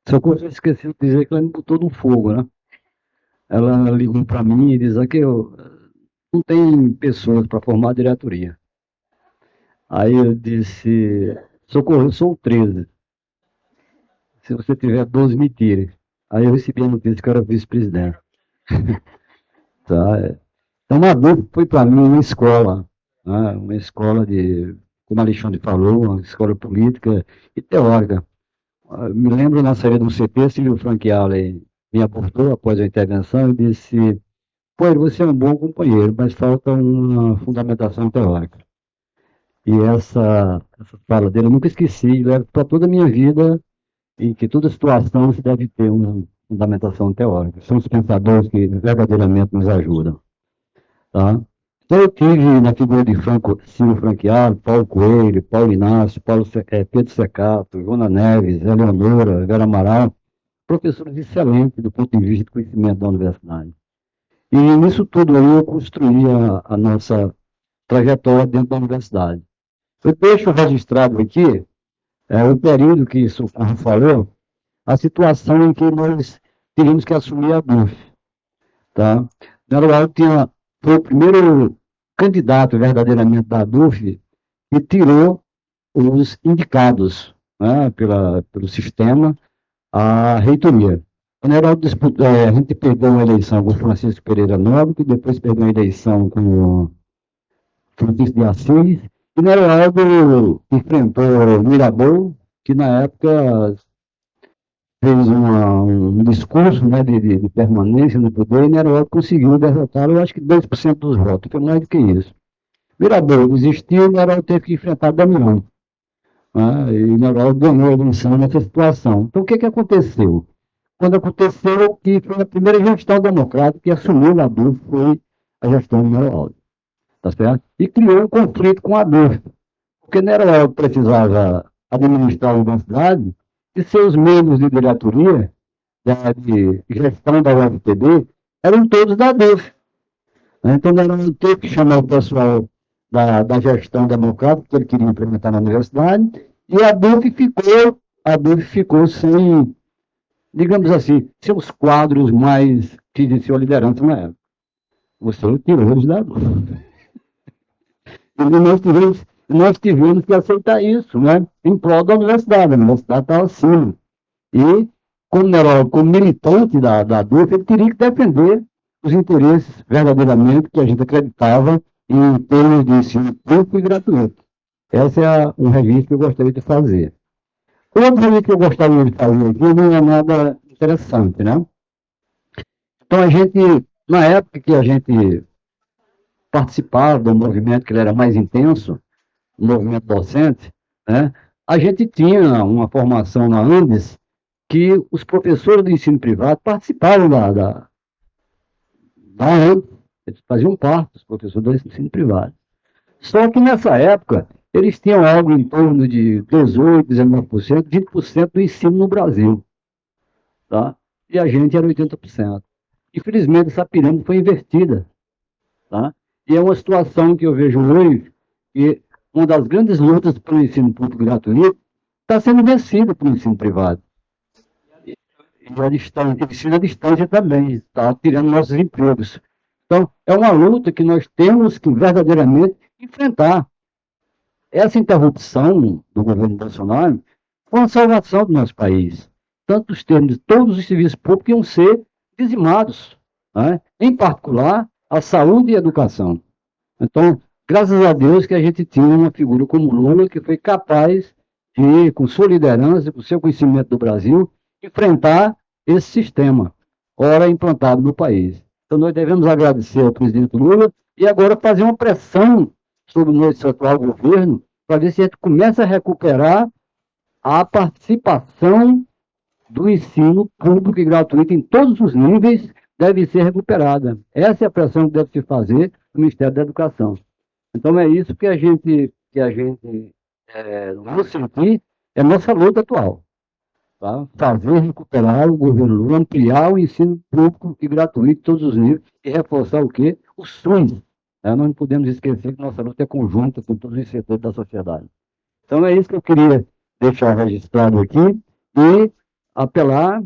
Socorro, eu esqueci de dizer que ela me botou no fogo, né? Ela ligou para mim e disse que não tem pessoas para formar a diretoria. Aí eu disse, Socorro, eu sou o 13. Se você tiver 12, me tire. Aí eu recebi a notícia que eu era vice-presidente. Tá? Então, a dúvida foi para mim uma escola, né? Uma escola de, como a Alexandre falou, uma escola política e teórica. Me lembro na saída do CP, Silvio Franchiale me abordou após a intervenção e disse: Pô, você é um bom companheiro, mas falta uma fundamentação teórica. E essa fala dele eu nunca esqueci, leva para toda a minha vida, em que toda situação se deve ter uma fundamentação teórica. São os pensadores que verdadeiramente nos ajudam. Tá? Então, eu tive na figura de Silvio Franchiale, Paulo Coelho, Paulo Inácio, Pedro Secato, Joana Neves, Eleonora, Vera Amaral, professores excelentes do ponto de vista de conhecimento da universidade. E nisso tudo aí eu construí a nossa trajetória dentro da universidade. Eu deixo registrado aqui o período que Socorro falou, a situação em que nós teríamos que assumir a DUF. Tá? Nero foi o primeiro candidato verdadeiramente da DUF que tirou os indicados, né, pelo sistema à reitoria. Quando a gente perdeu uma eleição com o Francisco Pereira Nobre, que depois perdeu uma eleição com o Francisco de Assis, e Neraldo enfrentou o Mirabeau, que na época fez um discurso, né, de permanência no poder, e Neraldo conseguiu derrotar, eu acho que 2% dos votos, foi mais do que isso. Mirabeau desistiu, e Neraldo teve que enfrentar Damião. Né, e Neraldo ganhou a eleição nessa situação. Então, o que aconteceu? Quando aconteceu que foi a primeira gestão democrática que assumiu a DUF, foi a gestão do Neraldo. Tá certo? E criou um conflito com a DUF, porque Neraldo precisava administrar a universidade e seus membros de diretoria, de gestão da UFPB, eram todos da DUF. Então, Neraldo teve que chamar o pessoal da gestão democrática, que ele queria implementar na universidade, e a DUF ficou sem, digamos assim, seus quadros mais que exerciam a liderança na época. Você tirou eles da DUF. E nós tivemos que aceitar isso, né? Em prol da universidade. A universidade estava acima. E, como militante da DUF, ele teria que defender os interesses verdadeiramente que a gente acreditava em termos de ensino público e gratuito. Esse é um registro que eu gostaria de fazer. Outro registro que eu gostaria de fazer aqui não é nada interessante, né? Então, na época que a gente participava do movimento, que ele era mais intenso, o movimento docente, né, a gente tinha uma formação na Andes que os professores do ensino privado participavam da Andes, eles faziam parte dos professores do ensino privado. Só que nessa época, eles tinham algo em torno de 18%, 19%, 20% do ensino no Brasil. Tá? E a gente era 80%. Infelizmente, essa pirâmide foi invertida. Tá? E é uma situação que eu vejo hoje, que uma das grandes lutas pelo ensino público gratuito está sendo vencida pelo ensino privado. E o ensino à distância também está tirando nossos empregos. Então, é uma luta que nós temos que verdadeiramente enfrentar. Essa interrupção do governo Bolsonaro foi uma salvação do nosso país. Tanto os termos de todos os serviços públicos iam ser dizimados, né? Em particular, a saúde e a educação. Então, graças a Deus que a gente tinha uma figura como Lula que foi capaz de, com sua liderança, com seu conhecimento do Brasil, enfrentar esse sistema, ora implantado no país. Então, nós devemos agradecer ao presidente Lula e agora fazer uma pressão sobre o nosso atual governo para ver se a gente começa a recuperar a participação do ensino público e gratuito em todos os níveis, deve ser recuperada. Essa é a pressão que deve se fazer no Ministério da Educação. Então, é isso que a gente vai sentir, é a nossa luta atual. Tá? Fazer recuperar o governo Lula, ampliar o ensino público e gratuito em todos os níveis e reforçar o quê? O SUS. Nós não podemos esquecer que nossa luta é conjunta com todos os setores da sociedade. Então é isso que eu queria deixar registrado aqui e apelar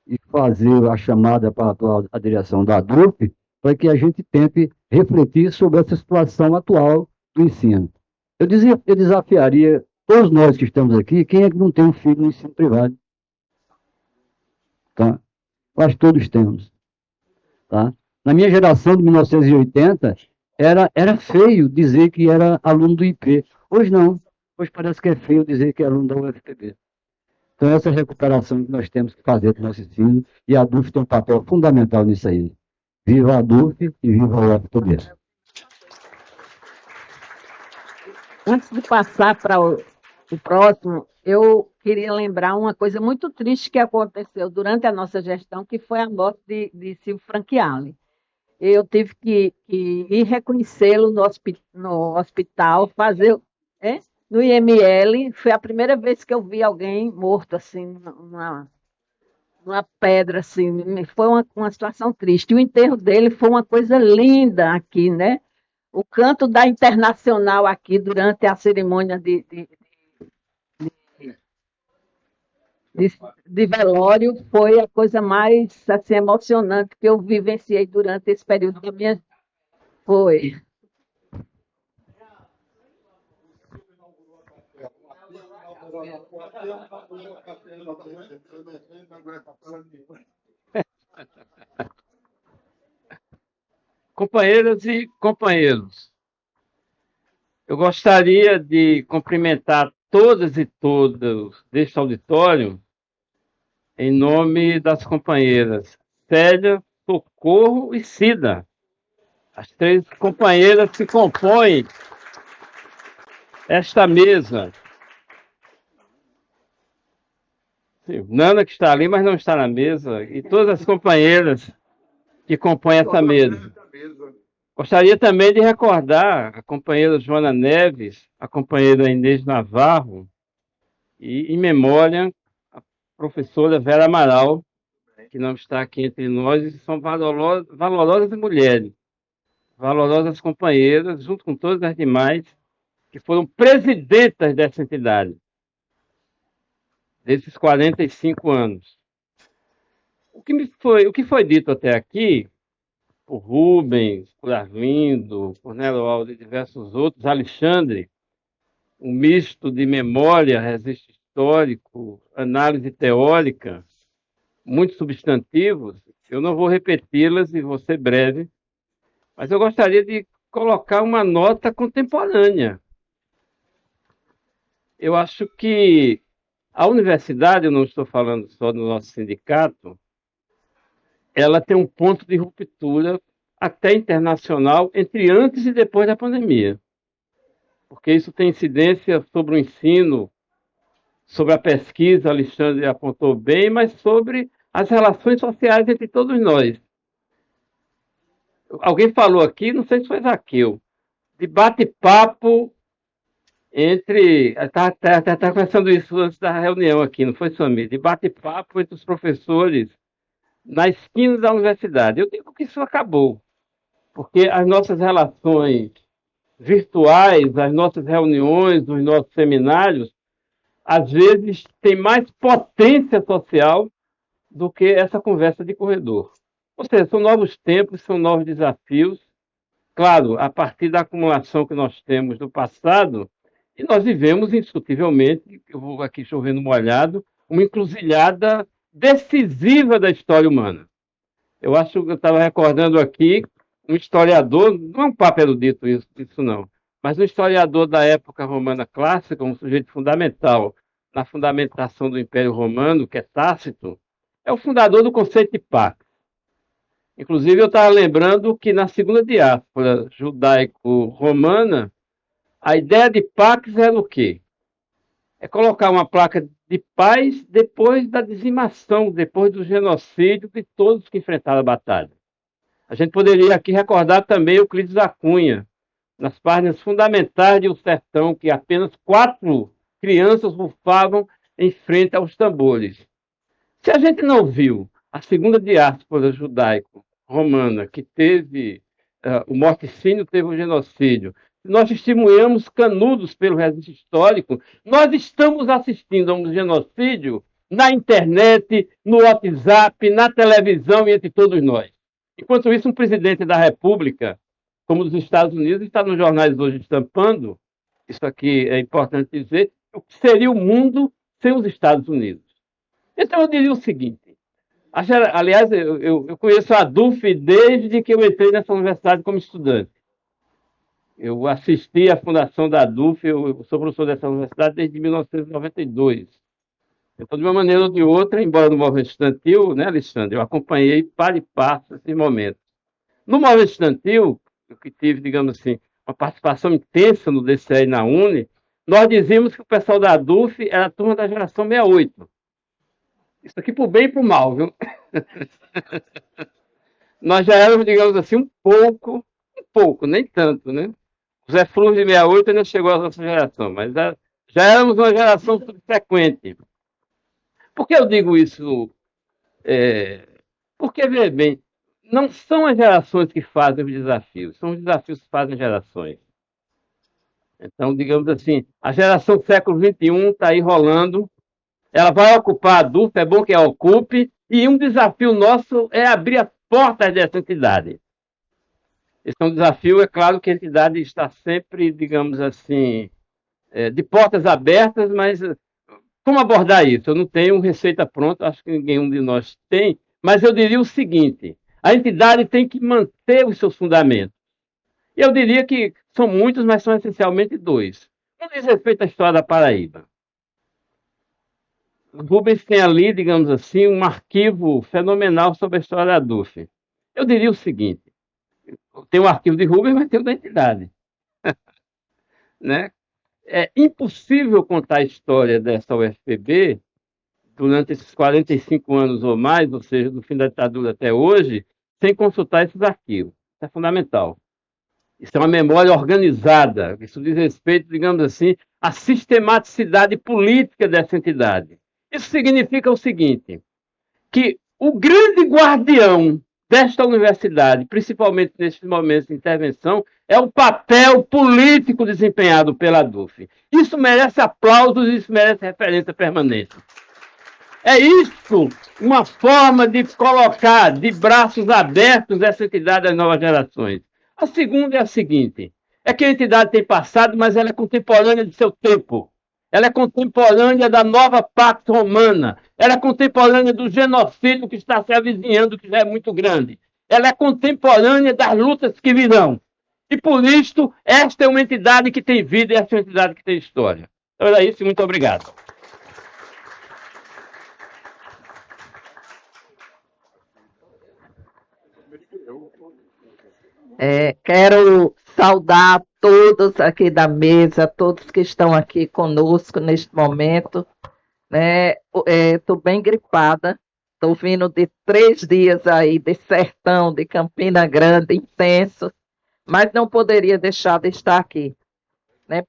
e fazer a chamada para a direção da ADUP para que a gente tente refletir sobre essa situação atual do ensino. Eu desafiaria todos nós que estamos aqui, quem é que não tem um filho no ensino privado? Tá? Quase todos temos. Tá? Na minha geração de 1980, era feio dizer que era aluno do IP. Hoje não. Hoje parece que é feio dizer que é aluno da UFPB. Então, essa é a recuperação que nós temos que fazer do nosso ensino, e a DUF tem um papel fundamental nisso aí. Viva a DUF e viva a UFPB. Antes de passar para o próximo, eu queria lembrar uma coisa muito triste que aconteceu durante a nossa gestão, que foi a morte de Silvio Franchiali. Eu tive que ir reconhecê-lo no hospital, fazer... No IML, foi a primeira vez que eu vi alguém morto, assim, numa pedra, assim. Foi uma situação triste. O enterro dele foi uma coisa linda aqui, né? O canto da Internacional aqui, durante a cerimônia de velório, foi a coisa mais, assim, emocionante que eu vivenciei durante esse período da minha... Foi. Companheiras e companheiros, eu gostaria de cumprimentar todas e todos deste auditório em nome das companheiras Célia, Socorro e Cida, as três companheiras que compõem esta mesa. Sim, Nana, que está ali, mas não está na mesa, e todas as companheiras que compõem essa mesa. Gostaria também de recordar a companheira Joana Neves, a companheira Inês Navarro, e, em memória, a professora Vera Amaral, que não está aqui entre nós, e são valorosas mulheres, valorosas companheiras, junto com todas as demais, que foram presidentas dessa entidade, desses 45 anos. O que foi dito até aqui, por Rubens, por Arlindo, por Nelo Aldo e diversos outros, Alexandre, um misto de memória, registro histórico, análise teórica, muitos substantivos, eu não vou repeti-las e vou ser breve, mas eu gostaria de colocar uma nota contemporânea. Eu acho que a universidade, eu não estou falando só do nosso sindicato, ela tem um ponto de ruptura até internacional entre antes e depois da pandemia. Porque isso tem incidência sobre o ensino, sobre a pesquisa, Alexandre apontou bem, mas sobre as relações sociais entre todos nós. Alguém falou aqui, não sei se foi Zaqueu, de bate-papo entre... Estava conversando isso antes da reunião aqui, não foi, Samir? De bate-papo entre os professores na esquina da universidade. Eu digo que isso acabou, porque as nossas relações virtuais, as nossas reuniões, os nossos seminários, às vezes têm mais potência social do que essa conversa de corredor. Ou seja, são novos tempos, são novos desafios. Claro, a partir da acumulação que nós temos do passado, e nós vivemos indiscutivelmente, eu vou aqui chovendo molhado, uma encruzilhada decisiva da história humana. Eu acho que eu estava recordando aqui um historiador, não é um papo erudito isso não, mas um historiador da época romana clássica, um sujeito fundamental na fundamentação do Império Romano, que é Tácito, é o fundador do conceito de pax. Inclusive, eu estava lembrando que na segunda diáspora judaico-romana, a ideia de pax era o quê? É colocar uma placa de paz depois da dizimação, depois do genocídio de todos que enfrentaram a batalha. A gente poderia aqui recordar também Euclides da Cunha, nas páginas fundamentais de O Sertão, que apenas 4 crianças bufavam em frente aos tambores. Se a gente não viu a segunda diáspora judaico-romana, que teve o morticínio, teve o genocídio, nós testemunhamos Canudos pelo registro histórico, nós estamos assistindo a um genocídio na internet, no WhatsApp, na televisão e entre todos nós. Enquanto isso, um presidente da República, como os Estados Unidos, está nos jornais hoje estampando, isso aqui é importante dizer, o que seria o mundo sem os Estados Unidos. Então, eu diria o seguinte, aliás, eu conheço a DUF desde que eu entrei nessa universidade como estudante. Eu assisti à fundação da DUF, eu sou professor dessa universidade desde 1992. Então, de uma maneira ou de outra, embora no movimento estudantil, né, Alexandre, eu acompanhei para e passo esse momento. No movimento estudantil, eu que tive, digamos assim, uma participação intensa no DCE e na UNE, nós dizíamos que o pessoal da DUF era a turma da geração 68. Isso aqui por bem e por mal, viu? Nós já éramos, digamos assim, um pouco, nem tanto, né? O Zé Flúvio de 68 ainda chegou à nossa geração, mas já éramos uma geração subsequente. Por que eu digo isso? Porque, veja bem, não são as gerações que fazem os desafios, são os desafios que fazem gerações. Então, digamos assim, a geração século XXI está aí rolando, ela vai ocupar a DUF, é bom que a ocupe, e um desafio nosso é abrir as portas dessa entidade. Esse é um desafio, é claro que a entidade está sempre, digamos assim, de portas abertas, mas como abordar isso? Eu não tenho receita pronta, acho que nenhum de nós tem, mas eu diria o seguinte, a entidade tem que manter os seus fundamentos. E eu diria que são muitos, mas são essencialmente dois. Um diz respeito à história da Paraíba. O Rubens tem ali, digamos assim, um arquivo fenomenal sobre a história da DUF. Eu diria o seguinte, tem um arquivo de Rubens, mas tem o da entidade. Né? É impossível contar a história dessa UFPB durante esses 45 anos ou mais, ou seja, do fim da ditadura até hoje, sem consultar esses arquivos. Isso é fundamental. Isso é uma memória organizada. Isso diz respeito, digamos assim, à sistematicidade política dessa entidade. Isso significa o seguinte, que o grande guardião desta universidade, principalmente nesses momentos de intervenção, é o papel político desempenhado pela DUF. Isso merece aplausos, isso merece referência permanente. É isso uma forma de colocar de braços abertos essa entidade às novas gerações. A segunda é a seguinte, é que a entidade tem passado, mas ela é contemporânea de seu tempo. Ela é contemporânea da nova Pax Romana. Ela é contemporânea do genocídio que está se avizinhando, que já é muito grande. Ela é contemporânea das lutas que virão. E, por isso, esta é uma entidade que tem vida e esta é uma entidade que tem história. Então, era isso e muito obrigado. Quero saudar todos aqui da mesa, todos que estão aqui conosco neste momento. Estou bem gripada, estou vindo de 3 dias aí de sertão, de Campina Grande, intenso, mas não poderia deixar de estar aqui,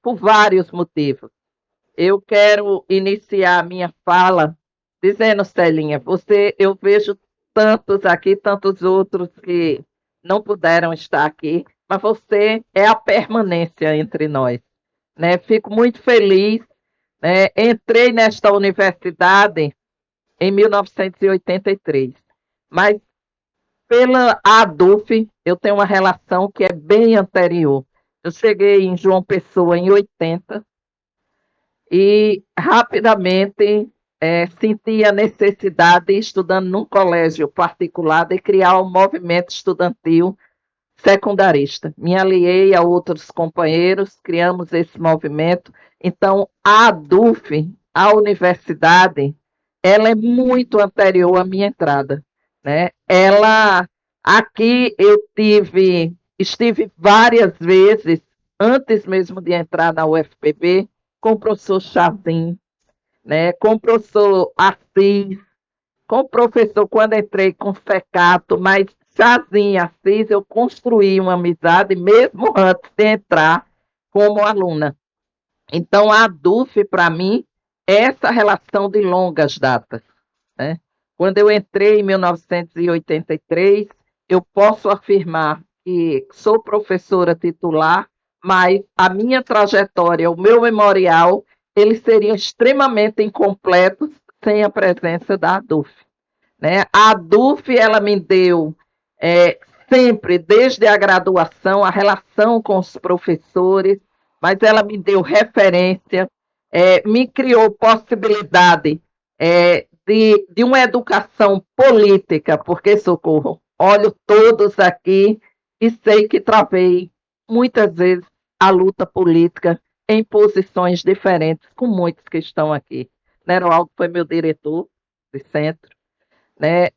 por vários motivos. Eu quero iniciar a minha fala dizendo, Celinha, eu vejo tantos aqui, tantos outros que não puderam estar aqui, mas você é a permanência entre nós. Fico muito feliz. Entrei nesta universidade em 1983, mas pela ADUF eu tenho uma relação que é bem anterior. Eu cheguei em João Pessoa em 80 e rapidamente senti a necessidade, estudando num colégio particular, de criar um movimento estudantil secundarista. Me aliei a outros companheiros, criamos esse movimento. Então, a ADUF, a universidade, ela é muito anterior à minha entrada. Aqui eu estive várias vezes, antes mesmo de entrar na UFPB, com o professor Chazin, com o professor Assis, com o professor, quando entrei com o Secato, mas Chazin e Assis, eu construí uma amizade mesmo antes de entrar como aluna. Então, a ADUF, para mim, é essa relação de longas datas. Quando eu entrei em 1983, eu posso afirmar que sou professora titular, mas a minha trajetória, o meu memorial, eles seriam extremamente incompletos sem a presença da ADUF, né? A ADUF, ela me deu sempre, desde a graduação, a relação com os professores, mas ela me deu referência, me criou possibilidade de uma educação política, porque, Socorro, olho todos aqui e sei que travei muitas vezes a luta política em posições diferentes com muitos que estão aqui. Neroaldo foi meu diretor de centro, né?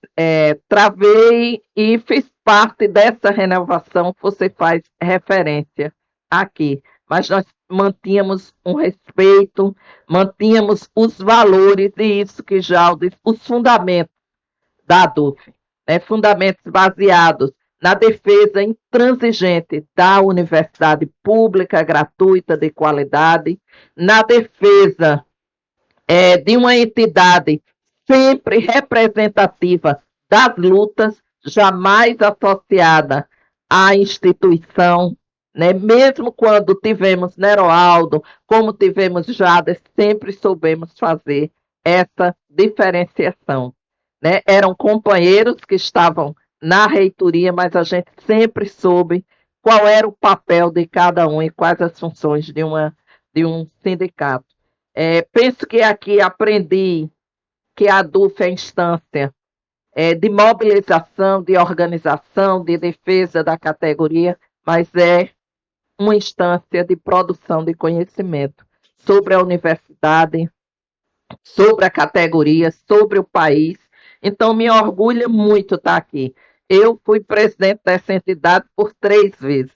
Travei e fiz parte dessa renovação que você faz referência aqui, mas nós mantínhamos um respeito, mantínhamos os valores e isso que já os fundamentos da ADUF, né? Fundamentos baseados na defesa intransigente da universidade pública, gratuita, de qualidade, na defesa de uma entidade sempre representativa das lutas, jamais associada à instituição, né? Mesmo quando tivemos Neroaldo, como tivemos Jada, sempre soubemos fazer essa diferenciação, né? Eram companheiros que estavam na reitoria, mas a gente sempre soube qual era o papel de cada um e quais as funções de um sindicato. Penso que aqui aprendi que a ADUF é a instância de mobilização, de organização, de defesa da categoria, mas é uma instância de produção de conhecimento sobre a universidade, sobre a categoria, sobre o país. Então, me orgulha muito estar aqui. Eu fui presidente dessa entidade por 3 vezes,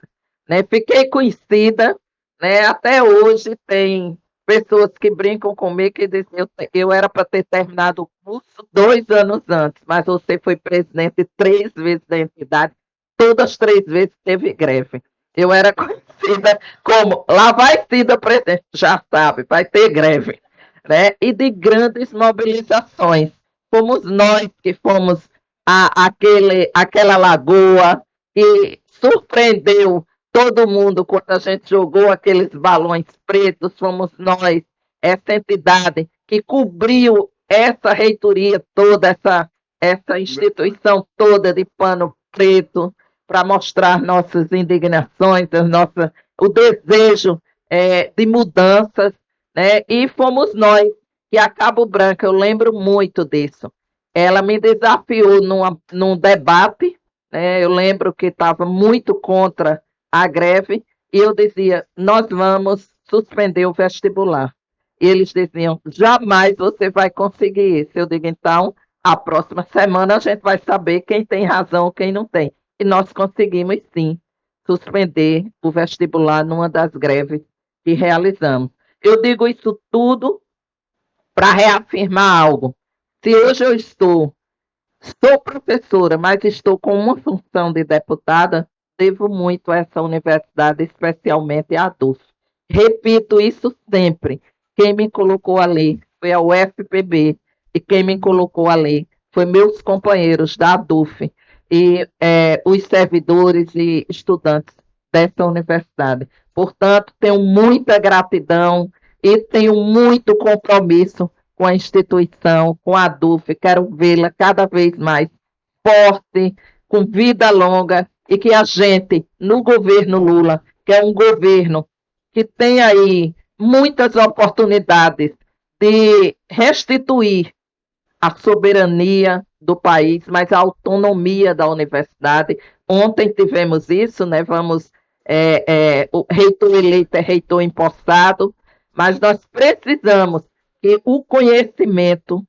né? Fiquei conhecida, né? Até hoje tem pessoas que brincam comigo que dizem eu era para ter terminado o curso 2 anos antes, mas você foi presidente 3 vezes da entidade, todas as 3 vezes teve greve. Eu era conhecida como, lá vai Cida presidente, já sabe, vai ter greve, né? E de grandes mobilizações. Fomos nós que fomos aquela lagoa que surpreendeu todo mundo quando a gente jogou aqueles balões pretos, fomos nós, essa entidade que cobriu essa reitoria toda, essa instituição toda de pano preto, para mostrar nossas indignações, o desejo de mudanças, né? E fomos nós que a Cabo Branco, eu lembro muito disso, ela me desafiou num debate, né? Eu lembro que estava muito contra a greve, e eu dizia, nós vamos suspender o vestibular. E eles diziam, jamais você vai conseguir isso. Eu digo, então, a próxima semana a gente vai saber quem tem razão ou quem não tem. E nós conseguimos, sim, suspender o vestibular numa das greves que realizamos. Eu digo isso tudo para reafirmar algo. Se hoje eu sou professora, mas estou com uma função de deputada, devo muito a essa universidade, especialmente a ADUF. Repito isso sempre. Quem me colocou ali foi a UFPB, e quem me colocou ali foi meus companheiros da ADUF e os servidores e estudantes dessa universidade. Portanto, tenho muita gratidão e tenho muito compromisso com a instituição, com a ADUF. Quero vê-la cada vez mais forte, com vida longa, e que a gente, no governo Lula, que é um governo que tem aí muitas oportunidades de restituir a soberania do país, mas a autonomia da universidade. Ontem tivemos isso, né? O reitor eleito é reitor empossado, mas nós precisamos que o conhecimento,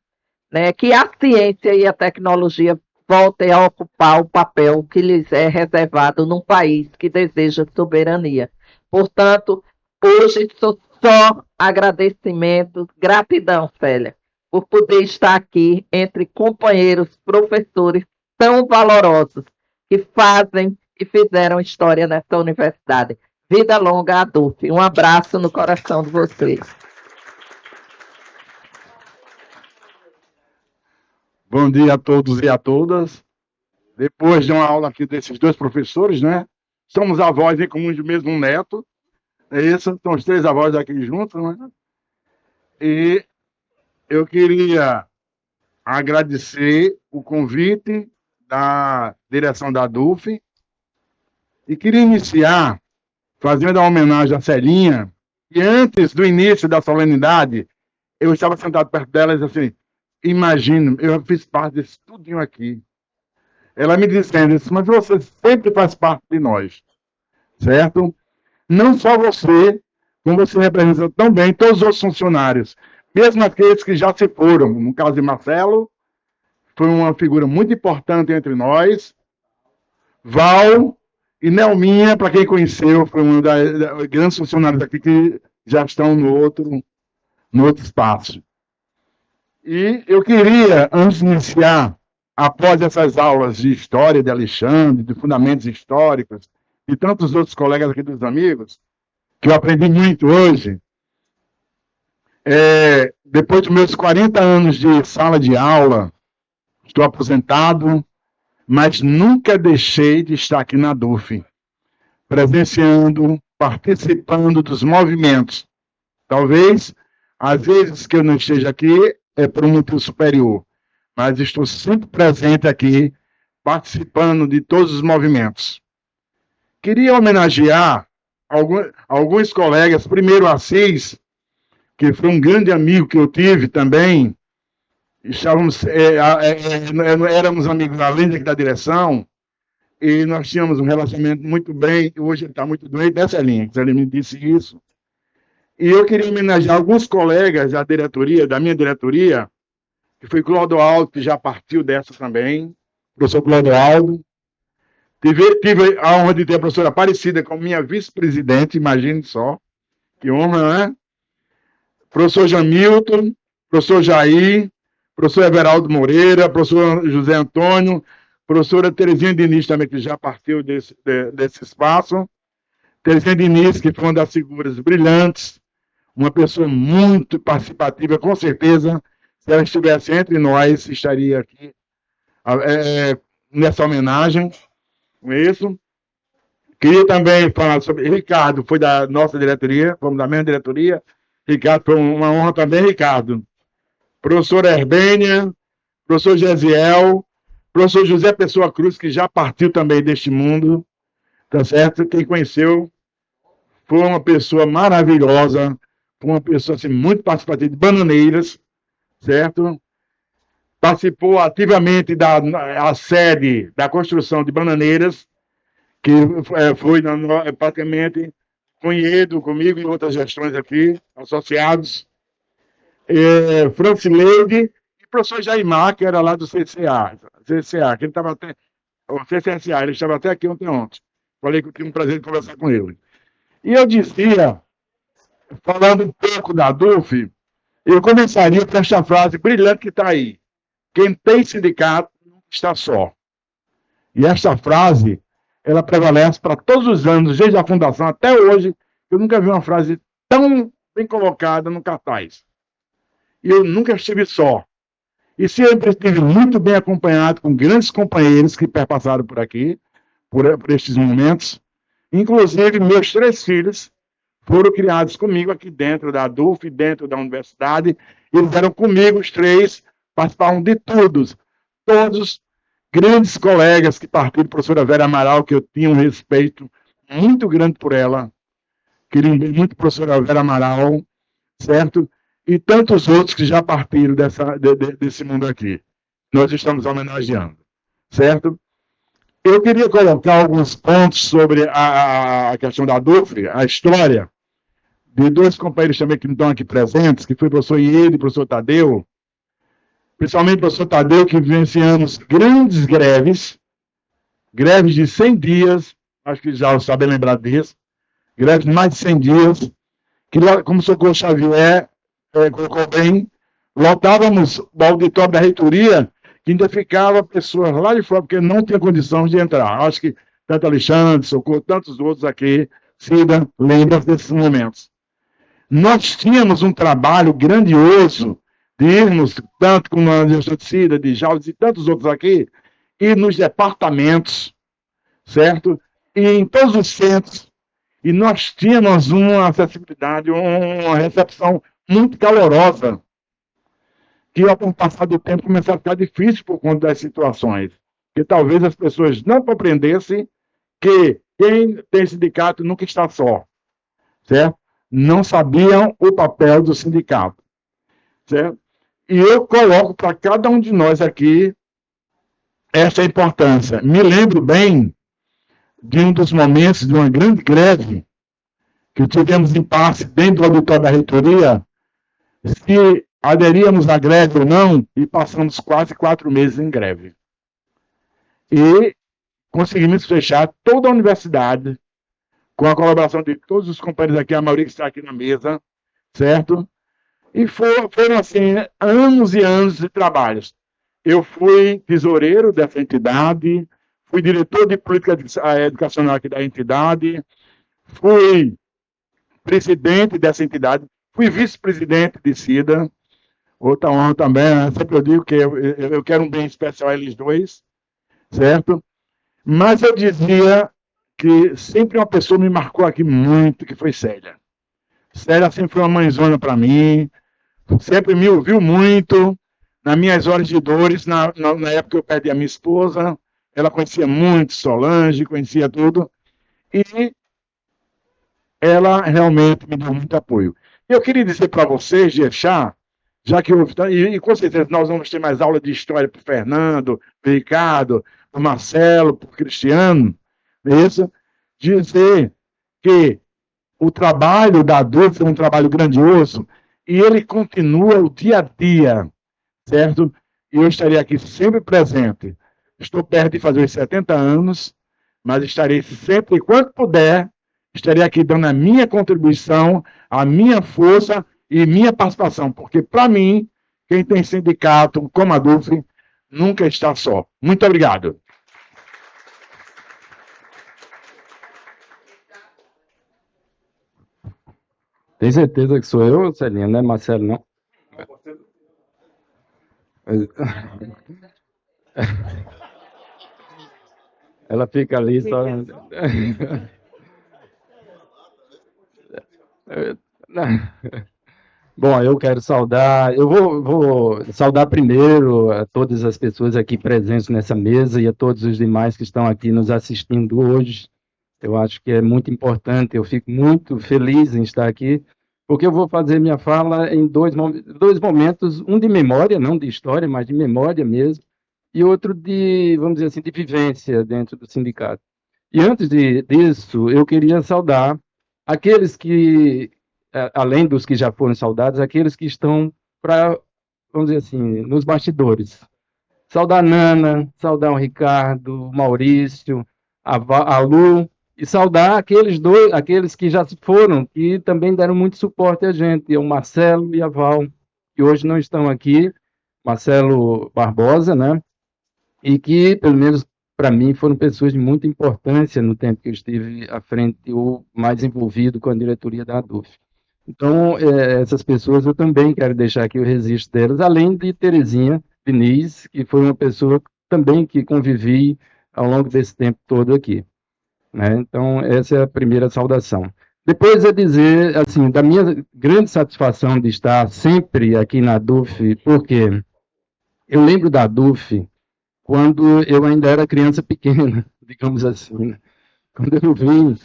né, que a ciência e a tecnologia voltem a ocupar o papel que lhes é reservado num país que deseja soberania. Portanto, hoje só agradecimento, gratidão, Célia, por poder estar aqui entre companheiros, professores tão valorosos que fazem e fizeram história nessa universidade. Vida longa, ADUF. Um abraço no coração de vocês. Bom dia a todos e a todas. Depois de uma aula aqui desses 2 professores, né? Somos avós em comum de mesmo neto. É isso? São os 3 avós aqui juntos, né? E eu queria agradecer o convite da direção da DUF e queria iniciar fazendo a homenagem à Celinha. E antes do início da solenidade, eu estava sentado perto dela e disse assim, imagino, eu fiz parte desse tudinho aqui. Ela me dizendo isso, mas você sempre faz parte de nós, certo? Não só você, como você representa tão bem todos os outros funcionários, mesmo aqueles que já se foram. No caso de Marcelo, foi uma figura muito importante entre nós. Val e Nelminha, para quem conheceu, foi uma das grandes funcionários aqui que já estão no outro espaço. E eu queria, antes de iniciar, após essas aulas de história de Alexandre, de fundamentos históricos, e tantos outros colegas aqui dos amigos, que eu aprendi muito hoje, depois dos meus 40 anos de sala de aula, estou aposentado, mas nunca deixei de estar aqui na DUF, presenciando, participando dos movimentos. Talvez, às vezes que eu não esteja aqui, é por um motivo superior, mas estou sempre presente aqui, participando de todos os movimentos. Queria homenagear alguns colegas, primeiro Assis, que foi um grande amigo que eu tive também, éramos amigos além da direção, e nós tínhamos um relacionamento muito bem, hoje ele está muito doente, nessa linha, que ele me disse isso. E eu queria homenagear alguns colegas da diretoria, da minha diretoria, que foi Clodoaldo, que já partiu dessa também, professor Clodoaldo. Tive a honra de ter a professora Aparecida como minha vice-presidente, imagine só, que honra, né? Professor Jamilton, professor Jair, professor Everaldo Moreira, professor José Antônio, professora Terezinha Diniz também, que já partiu desse espaço. Terezinha Diniz, que foi uma das figuras brilhantes, uma pessoa muito participativa, com certeza, se ela estivesse entre nós, estaria aqui nessa homenagem, com isso. Queria também falar sobre Ricardo, foi da nossa diretoria, fomos da mesma diretoria. Ricardo, foi uma honra também, Ricardo. Professora Herbênia, professor Gesiel, professor José Pessoa Cruz, que já partiu também deste mundo, tá certo? Quem conheceu foi uma pessoa maravilhosa, foi uma pessoa assim, muito participativa de Bananeiras, certo? Participou ativamente da sede da construção de Bananeiras, que foi praticamente conhecido comigo e outras gestões aqui, associados. Francileide e o professor Jaimar, que era lá do CCA, que ele estava até, o CCSA, ele estava até aqui ontem. Falei que eu tive um prazer de conversar com ele. E eu dizia, falando um pouco da DUF, eu começaria com esta frase brilhante que está aí. Quem tem sindicato não está só. E esta frase, ela prevalece para todos os anos, desde a fundação até hoje. Eu nunca vi uma frase tão bem colocada no cartaz. E eu nunca estive só. E sempre estive muito bem acompanhado com grandes companheiros que perpassaram por aqui, por estes momentos. Inclusive, meus 3 filhos foram criados comigo aqui dentro da DUF, dentro da universidade. Eles eram comigo, os 3, participavam de todos grandes colegas que partiram, professora Vera Amaral, que eu tinha um respeito muito grande por ela. Queria muito a professora Vera Amaral, certo? E tantos outros que já partiram desse mundo aqui. Nós estamos homenageando, certo? Eu queria colocar alguns pontos sobre a questão da DUF, a história, de 2 companheiros também que não estão aqui presentes, que foi o professor Iede e o professor Tadeu, principalmente o professor Tadeu, que vivenciamos grandes greves de 100 dias, acho que já sabem lembrar disso, greves de mais de 100 dias, que lá, como o Socorro Xavier colocou bem, lotávamos o auditório da reitoria, que ainda ficava pessoas lá de fora, porque não tinha condições de entrar. Acho que tanto Alexandre, Socorro, tantos outros aqui, Cida, lembra desses momentos. Nós tínhamos um trabalho grandioso de irmos, tanto com a gestão de Cida, de Jaldes e tantos outros aqui, ir nos departamentos, certo? E em todos os centros, E nós tínhamos uma acessibilidade, uma recepção muito calorosa, que ao passar do tempo começou a ficar difícil por conta das situações. Que talvez as pessoas não compreendessem que quem tem sindicato nunca está só, certo? Não sabiam o papel do sindicato, certo? E eu coloco para cada um de nós aqui essa importância. Me lembro bem de um dos momentos de uma grande greve que tivemos impasse dentro do auditório da reitoria, se aderíamos à greve ou não, e passamos quase 4 meses em greve. E conseguimos fechar toda a universidade, com a colaboração de todos os companheiros aqui, a maioria que está aqui na mesa, certo? E foram, assim, anos e anos de trabalhos. Eu fui tesoureiro dessa entidade, fui diretor de política educacional aqui da entidade, fui presidente dessa entidade, fui vice-presidente de CIDA, outra honra também, né? Sempre eu digo que eu quero um bem especial a eles dois, certo? Mas eu dizia que sempre uma pessoa me marcou aqui muito, que foi Célia. Célia sempre foi uma mãezona para mim, sempre me ouviu muito, nas minhas horas de dores, na época que eu perdi a minha esposa, ela conhecia muito Solange, conhecia tudo, e ela realmente me deu muito apoio. Eu queria dizer para vocês, Jechá, já que e com certeza nós vamos ter mais aula de história para o Fernando, para o Ricardo, para o Marcelo, para o Cristiano, isso, dizer que o trabalho da ADUF é um trabalho grandioso e ele continua o dia a dia, certo? E eu estarei aqui sempre presente. Estou perto de fazer os 70 anos, mas estarei sempre, enquanto puder, estarei aqui dando a minha contribuição, a minha força e minha participação, porque, para mim, quem tem sindicato como a ADUF nunca está só. Muito obrigado. Tem certeza que sou eu, Celinha, não é Marcelo, não? Ela fica ali só. Bom, eu quero saudar, eu vou saudar primeiro a todas as pessoas aqui presentes nessa mesa e a todos os demais que estão aqui nos assistindo hoje. Eu acho que é muito importante, eu fico muito feliz em estar aqui, porque eu vou fazer minha fala em dois momentos, um de memória, não de história, mas de memória mesmo, e outro de, vamos dizer assim, de vivência dentro do sindicato. E antes disso, eu queria saudar aqueles que, além dos que já foram saudados, aqueles que estão vamos dizer assim, nos bastidores. Saudar a Nana, saudar o Ricardo, o Maurício, a Lu, e saudar aqueles que já se foram, que também deram muito suporte a gente, o Marcelo e a Val, que hoje não estão aqui, Marcelo Barbosa, né? E que, pelo menos para mim, foram pessoas de muita importância no tempo que eu estive à frente ou mais envolvido com a diretoria da ADUF. Então, essas pessoas eu também quero deixar aqui o registro delas, além de Terezinha Diniz, que foi uma pessoa também que convivi ao longo desse tempo todo aqui. Né? Então, essa é a primeira saudação. Depois é dizer, assim, da minha grande satisfação de estar sempre aqui na ADUF, porque eu lembro da ADUF quando eu ainda era criança pequena, digamos assim. Né? Quando eu vim,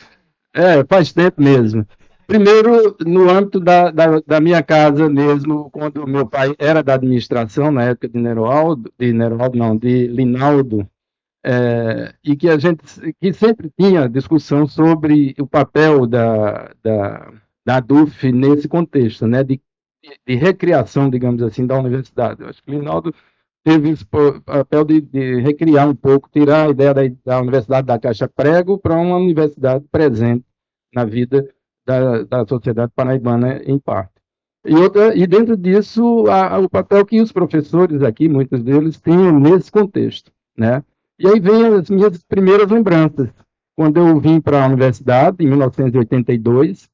faz tempo mesmo. Primeiro, no âmbito da minha casa mesmo, quando meu pai era da administração, na época de Linaldo, e que a gente que sempre tinha discussão sobre o papel da ADUF nesse contexto, né, de recriação, digamos assim, da universidade. Eu acho que Linaldo teve esse papel de recriar um pouco, tirar a ideia da Universidade da Caixa Prego para uma universidade presente na vida da sociedade paraibana, em parte. E dentro disso, o papel que os professores aqui, muitos deles, tinham nesse contexto, né? E aí vem as minhas primeiras lembranças. Quando eu vim para a universidade, em 1982,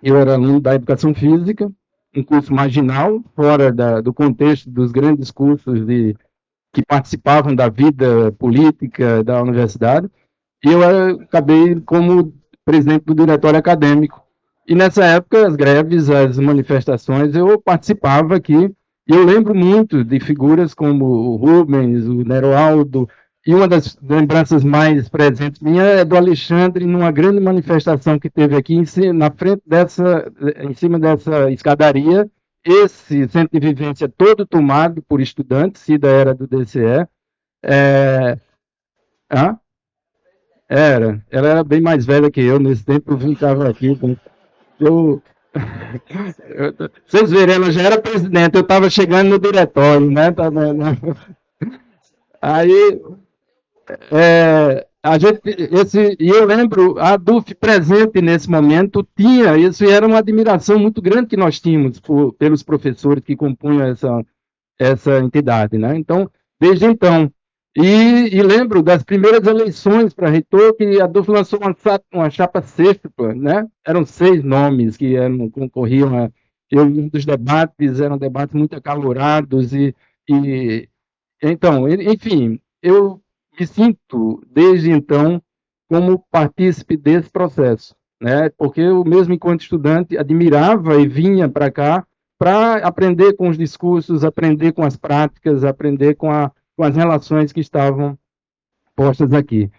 eu era aluno da Educação Física, um curso marginal, fora do contexto dos grandes cursos que participavam da vida política da universidade, e eu acabei como presidente do diretório acadêmico. E nessa época, as greves, as manifestações, eu participava aqui, e eu lembro muito de figuras como o Rubens, o Neroaldo, e uma das lembranças mais presentes minha é do Alexandre, numa grande manifestação que teve aqui, na frente em cima dessa escadaria, esse centro de vivência todo tomado por estudantes, Cida era do DCE. Ela era bem mais velha que eu, nesse tempo eu ficava aqui. Então, vocês verem, ela já era presidente, eu estava chegando no diretório, né? Aí, e eu lembro, a DUF presente nesse momento tinha isso, e era uma admiração muito grande que nós tínhamos pelos professores que compunham essa entidade, né? Então, desde então, e lembro das primeiras eleições para reitor, que a DUF lançou uma chapa sextupla, né? Eram 6 nomes que concorriam um dos debates, eram debates muito acalorados, então, enfim, eu me sinto, desde então, como partícipe desse processo, né? Porque eu mesmo, enquanto estudante, admirava e vinha para cá para aprender com os discursos, aprender com as práticas, aprender com as relações que estavam postas aqui.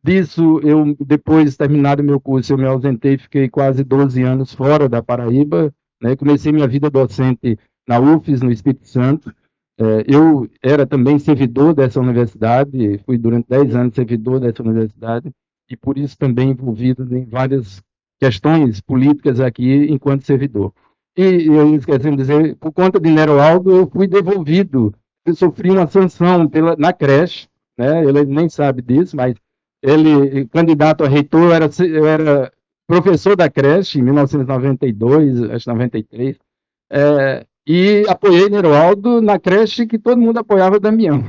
Disso, eu, depois, terminado meu curso, eu me ausentei, fiquei quase 12 anos fora da Paraíba, né? Comecei minha vida docente na UFES, no Espírito Santo. Eu era também servidor dessa universidade, fui durante 10 anos servidor dessa universidade, e por isso também envolvido em várias questões políticas aqui enquanto servidor. E eu esqueci de dizer, por conta de Neroaldo, eu fui devolvido, eu sofri uma sanção na creche, né? Ele nem sabe disso, mas ele, candidato a reitor, eu era professor da creche em 1992, acho que 93, e apoiei Neroaldo na creche que todo mundo apoiava Damião.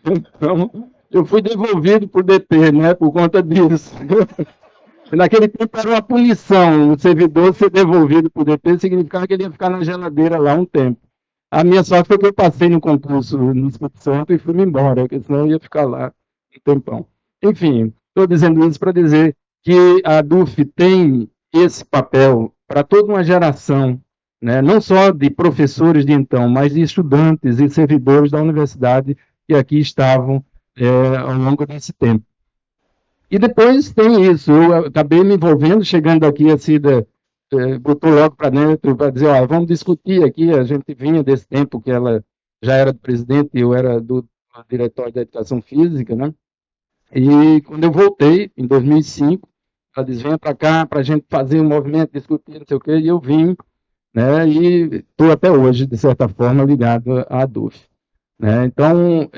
Então, eu fui devolvido por DP, né, por conta disso. Naquele tempo era uma punição, o servidor ser devolvido por DP significava que ele ia ficar na geladeira lá um tempo. A minha sorte foi que eu passei no concurso no Espírito Santo e fui-me embora, porque senão eu ia ficar lá um tempão. Enfim, estou dizendo isso para dizer que a DUF tem esse papel para toda uma geração, né, não só de professores de então, mas de estudantes e servidores da universidade que aqui estavam ao longo desse tempo. E depois tem isso, eu acabei me envolvendo, chegando aqui, a Cida botou logo para dentro para dizer, vamos discutir aqui, a gente vinha desse tempo que ela já era do presidente e eu era do diretório da Educação Física, né? E quando eu voltei, em 2005, ela disse, venha para cá para a gente fazer um movimento, discutir, não sei o quê, e eu vim, né, e estou até hoje, de certa forma, ligado à DUF. Né? Então,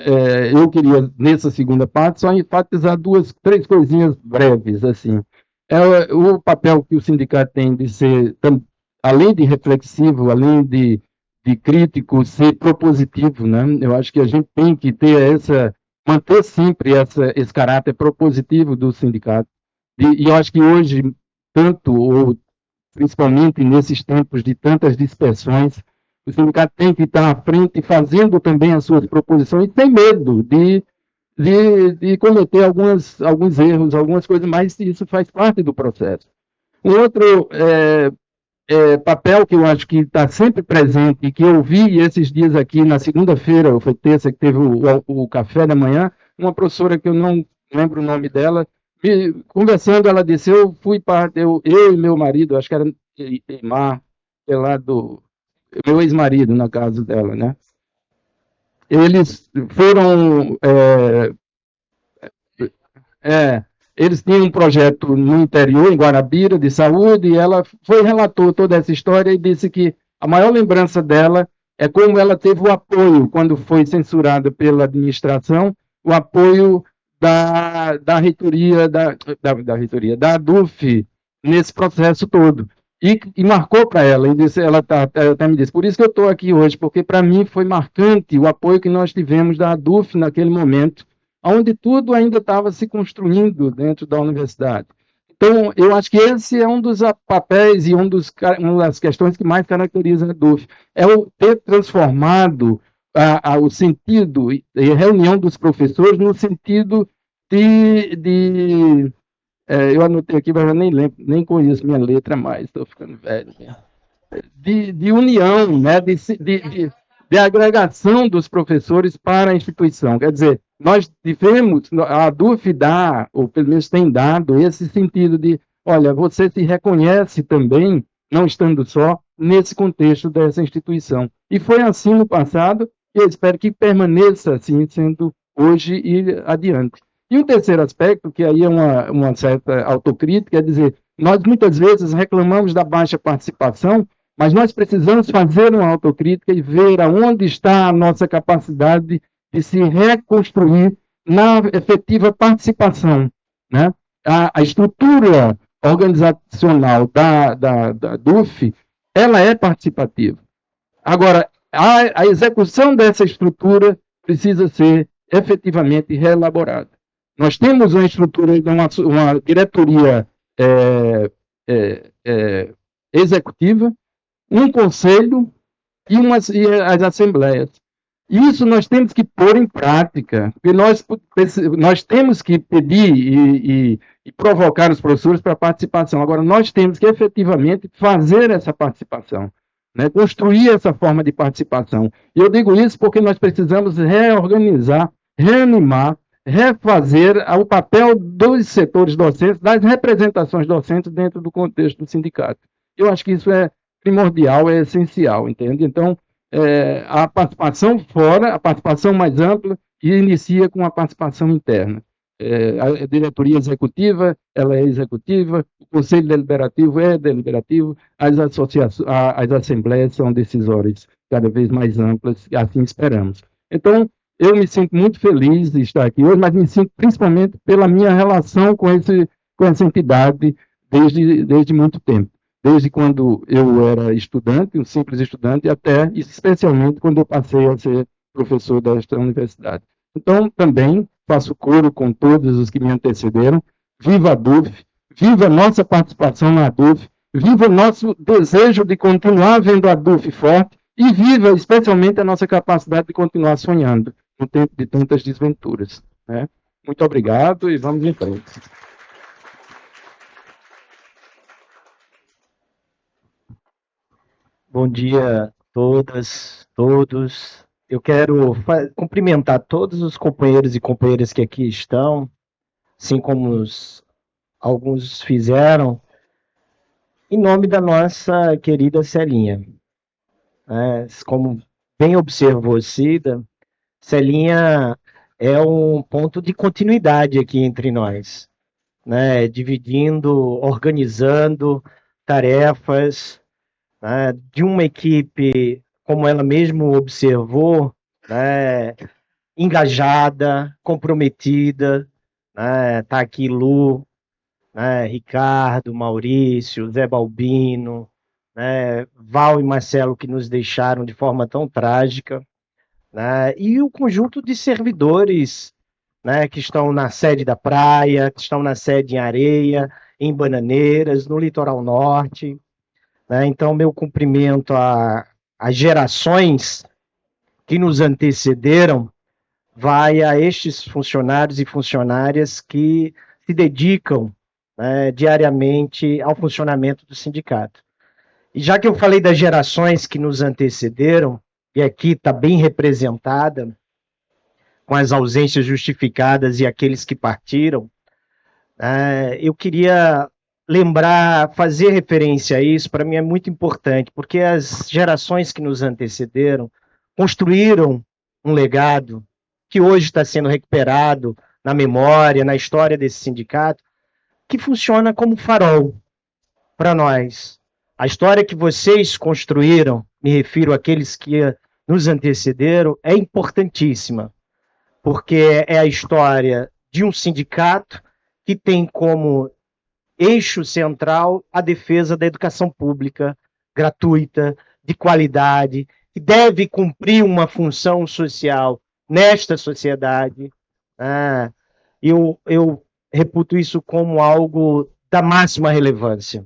eu queria, nessa segunda parte, só enfatizar 3 coisinhas breves. Assim. O papel que o sindicato tem de ser, além de reflexivo, além de crítico, ser propositivo. Né? Eu acho que a gente tem que manter sempre esse caráter propositivo do sindicato. E eu acho que hoje, ou principalmente nesses tempos de tantas dispersões, o sindicato tem que estar à frente fazendo também as suas proposições, sem medo de cometer alguns erros, algumas coisas, mas isso faz parte do processo. Um outro papel que eu acho que está sempre presente e que eu vi esses dias aqui na segunda-feira, ou foi terça, que teve o café da manhã, uma professora que eu não lembro o nome dela, conversando, ela disse, eu e meu marido, acho que era Eimar, lá do meu ex-marido, na casa dela, né? Eles foram... eles tinham um projeto no interior, em Guarabira, de saúde, e ela relatou toda essa história e disse que a maior lembrança dela é como ela teve o apoio, quando foi censurada pela administração, o apoio da reitoria, da DUF, nesse processo todo. E marcou para ela, e ela até me disse, por isso que eu estou aqui hoje, porque para mim foi marcante o apoio que nós tivemos da DUF naquele momento, onde tudo ainda estava se construindo dentro da universidade. Então, eu acho que esse é um dos papéis e uma das questões que mais caracteriza a DUF, é o ter transformado o sentido e a reunião dos professores no sentido de eu anotei aqui, mas eu nem lembro, nem conheço minha letra mais, estou ficando velho. De união, né, de agregação dos professores para a instituição. Quer dizer, nós tivemos, a DUF dá, ou pelo menos tem dado, esse sentido de, olha, você se reconhece também, não estando só, nesse contexto dessa instituição. E foi assim no passado, e eu espero que permaneça assim, sendo hoje e adiante. E um terceiro aspecto, que aí é uma certa autocrítica, é dizer, nós muitas vezes reclamamos da baixa participação, mas nós precisamos fazer uma autocrítica e ver aonde está a nossa capacidade de se reconstruir na efetiva participação, né? A estrutura organizacional da DUF, ela é participativa. Agora, a execução dessa estrutura precisa ser efetivamente reelaborada. Nós temos uma estrutura, uma diretoria executiva, um conselho e as assembleias. Isso nós temos que pôr em prática, porque nós temos que pedir e provocar os professores para a participação. Agora, nós temos que efetivamente fazer essa participação, né? Construir essa forma de participação. E eu digo isso porque nós precisamos reorganizar, reanimar, refazer o papel dos setores docentes, das representações docentes dentro do contexto do sindicato. Eu acho que isso é primordial, é essencial, entende? Então, a participação fora, a participação mais ampla, e inicia com a participação interna. A diretoria executiva, ela é executiva, o conselho deliberativo é deliberativo, as assembleias são decisórias cada vez mais amplas, e assim esperamos. Então, eu me sinto muito feliz de estar aqui hoje, mas me sinto principalmente pela minha relação com essa entidade desde muito tempo. Desde quando eu era estudante, um simples estudante, até, especialmente, quando eu passei a ser professor desta universidade. Então, também faço coro com todos os que me antecederam. Viva a DUF, viva a nossa participação na DUF, viva o nosso desejo de continuar vendo a DUF forte e viva, especialmente, a nossa capacidade de continuar sonhando no tempo de tantas desventuras, né? Muito obrigado e vamos em frente. Bom dia a todas, todos. Eu quero cumprimentar todos os companheiros e companheiras que aqui estão, assim como alguns fizeram, em nome da nossa querida Celinha. Como bem observou Cida, Celinha é um ponto de continuidade aqui entre nós, né? Dividindo, organizando tarefas, né, de uma equipe, como ela mesmo observou, né, engajada, comprometida, né, tá aqui Lu, né, Ricardo, Maurício, Zé Balbino, né, Val e Marcelo, que nos deixaram de forma tão trágica, né, e o conjunto de servidores, né, que estão na sede da praia, que estão na sede em Areia, em Bananeiras, no Litoral Norte. Então, meu cumprimento às gerações que nos antecederam vai a estes funcionários e funcionárias que se dedicam, né, diariamente ao funcionamento do sindicato. E já que eu falei das gerações que nos antecederam, e aqui está bem representada, com as ausências justificadas e aqueles que partiram, eu queria lembrar, fazer referência a isso, para mim é muito importante, porque as gerações que nos antecederam construíram um legado que hoje está sendo recuperado na memória, na história desse sindicato, que funciona como farol para nós. A história que vocês construíram, me refiro àqueles que nos antecederam, é importantíssima, porque é a história de um sindicato que tem como eixo central a defesa da educação pública, gratuita, de qualidade, que deve cumprir uma função social nesta sociedade. Eu reputo isso como algo da máxima relevância.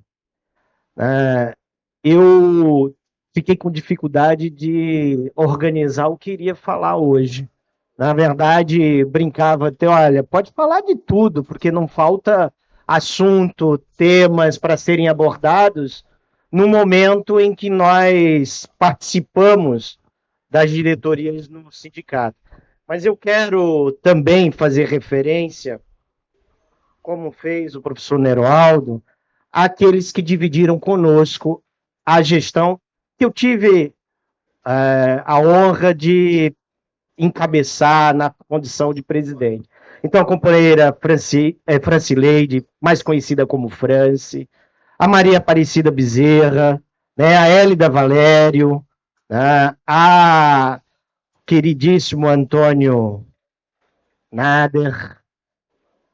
Eu fiquei com dificuldade de organizar o que iria falar hoje. Na verdade, brincava até, olha, pode falar de tudo, porque não falta assunto, temas para serem abordados no momento em que nós participamos das diretorias no sindicato. Mas eu quero também fazer referência, como fez o professor Neroaldo, àqueles que dividiram conosco a gestão que eu tive a honra de encabeçar na condição de presidente. Então, a companheira Francileide, mais conhecida como Franci, a Maria Aparecida Bezerra, né, a Hélida Valério, né, a queridíssimo Antônio Nader,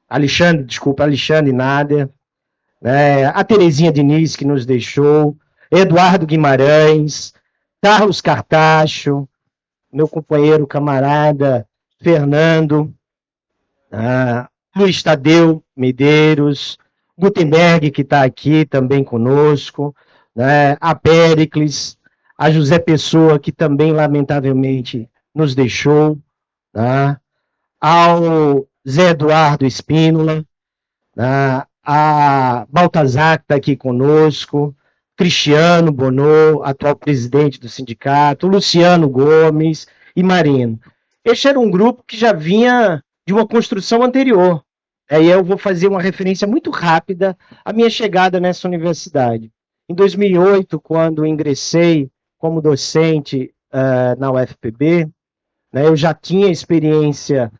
Alexandre Nader, né, a Terezinha Diniz, que nos deixou, Eduardo Guimarães, Carlos Cartacho, meu companheiro, camarada Fernando, Luiz Tadeu Medeiros, Gutenberg, que está aqui também conosco, né, a Péricles, a José Pessoa, que também, lamentavelmente, nos deixou, né, ao Zé Eduardo Espínola, né, a Baltazar, que está aqui conosco, Cristiano Bonô, atual presidente do sindicato, Luciano Gomes e Marino. Este era um grupo que já vinha de uma construção anterior. Aí eu vou fazer uma referência muito rápida à minha chegada nessa universidade. Em 2008, quando ingressei como docente na UFPB, né, eu já tinha experiência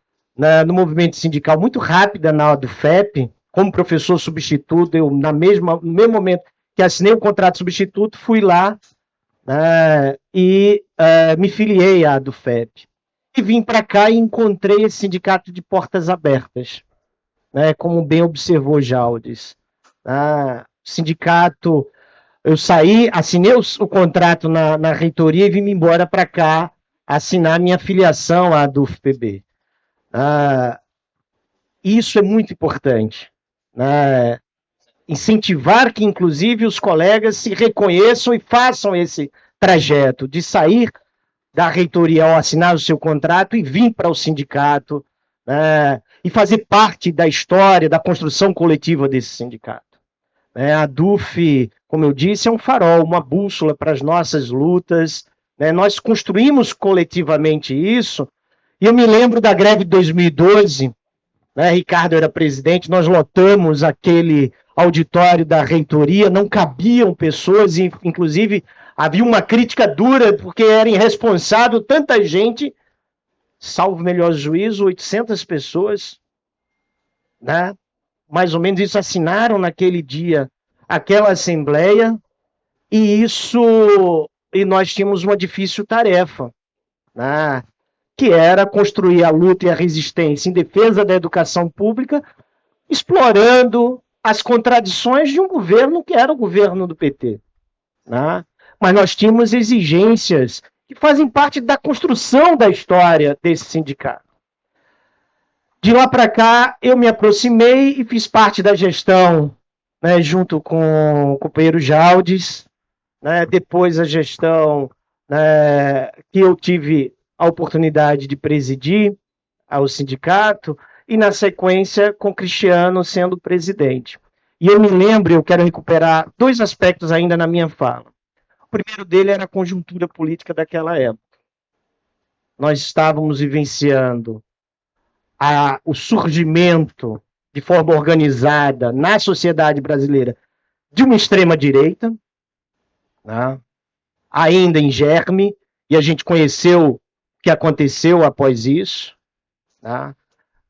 no movimento sindical muito rápida na do FEP, como professor substituto. Eu, no mesmo momento que assinei o contrato substituto, fui lá e me filiei à do FEP. E vim para cá e encontrei esse sindicato de portas abertas, né, como bem observou Jaldes. Sindicato, eu saí, assinei o contrato na reitoria e vim embora para cá assinar minha filiação à do UFPB. Isso é muito importante, né? Incentivar que, inclusive, os colegas se reconheçam e façam esse trajeto de sair da reitoria ao assinar o seu contrato e vir para o sindicato, né, e fazer parte da história, da construção coletiva desse sindicato. A DUF, como eu disse, é um farol, uma bússola para as nossas lutas, né? Nós construímos coletivamente isso, e eu me lembro da greve de 2012, né, Ricardo era presidente, nós lotamos aquele auditório da reitoria, não cabiam pessoas, e, inclusive, havia uma crítica dura, porque era irresponsável tanta gente, salvo melhor juízo, 800 pessoas, né? Mais ou menos isso, assinaram naquele dia aquela assembleia, e nós tínhamos uma difícil tarefa, né, que era construir a luta e a resistência em defesa da educação pública, explorando as contradições de um governo que era o governo do PT, né? Mas nós tínhamos exigências que fazem parte da construção da história desse sindicato. De lá para cá, eu me aproximei e fiz parte da gestão, né, junto com o companheiro Jaldes, né, depois a gestão, né, que eu tive a oportunidade de presidir ao sindicato, e na sequência com Cristiano sendo presidente. E eu me lembro, eu quero recuperar dois aspectos ainda na minha fala. O primeiro dele era a conjuntura política daquela época. Nós estávamos vivenciando o surgimento de forma organizada na sociedade brasileira de uma extrema-direita, né, ainda em germe, e a gente conheceu o que aconteceu após isso, né,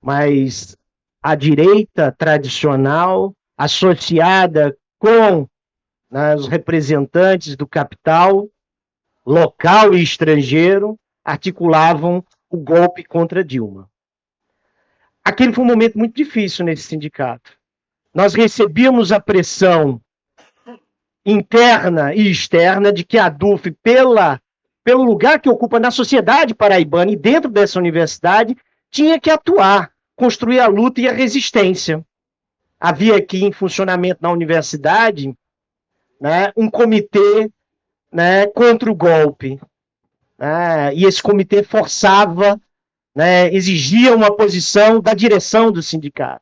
mas a direita tradicional, associada com, né, os representantes do capital, local e estrangeiro, articulavam o golpe contra Dilma. Aquele foi um momento muito difícil nesse sindicato. Nós recebíamos a pressão interna e externa de que a DUF, pelo lugar que ocupa na sociedade paraibana e dentro dessa universidade, tinha que atuar, construir a luta e a resistência. Havia aqui em funcionamento na universidade, né, um comitê, né, contra o golpe. E esse comitê forçava, né, exigia uma posição da direção do sindicato.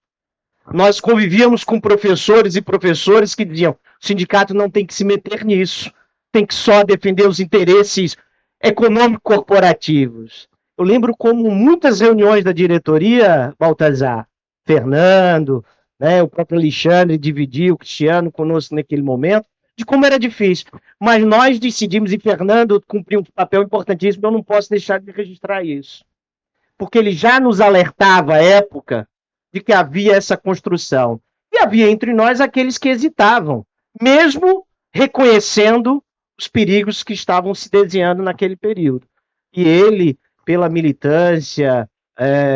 Nós convivíamos com professores e professores que diziam: o sindicato não tem que se meter nisso, tem que só defender os interesses econômico-corporativos. Eu lembro como muitas reuniões da diretoria, Baltazar, Fernando, né, o próprio Alexandre dividiu, o Cristiano conosco naquele momento, de como era difícil. Mas nós decidimos, e Fernando cumpriu um papel importantíssimo, eu não posso deixar de registrar isso. Porque ele já nos alertava à época de que havia essa construção. E havia entre nós aqueles que hesitavam, mesmo reconhecendo os perigos que estavam se desenhando naquele período. E ele, pela militância,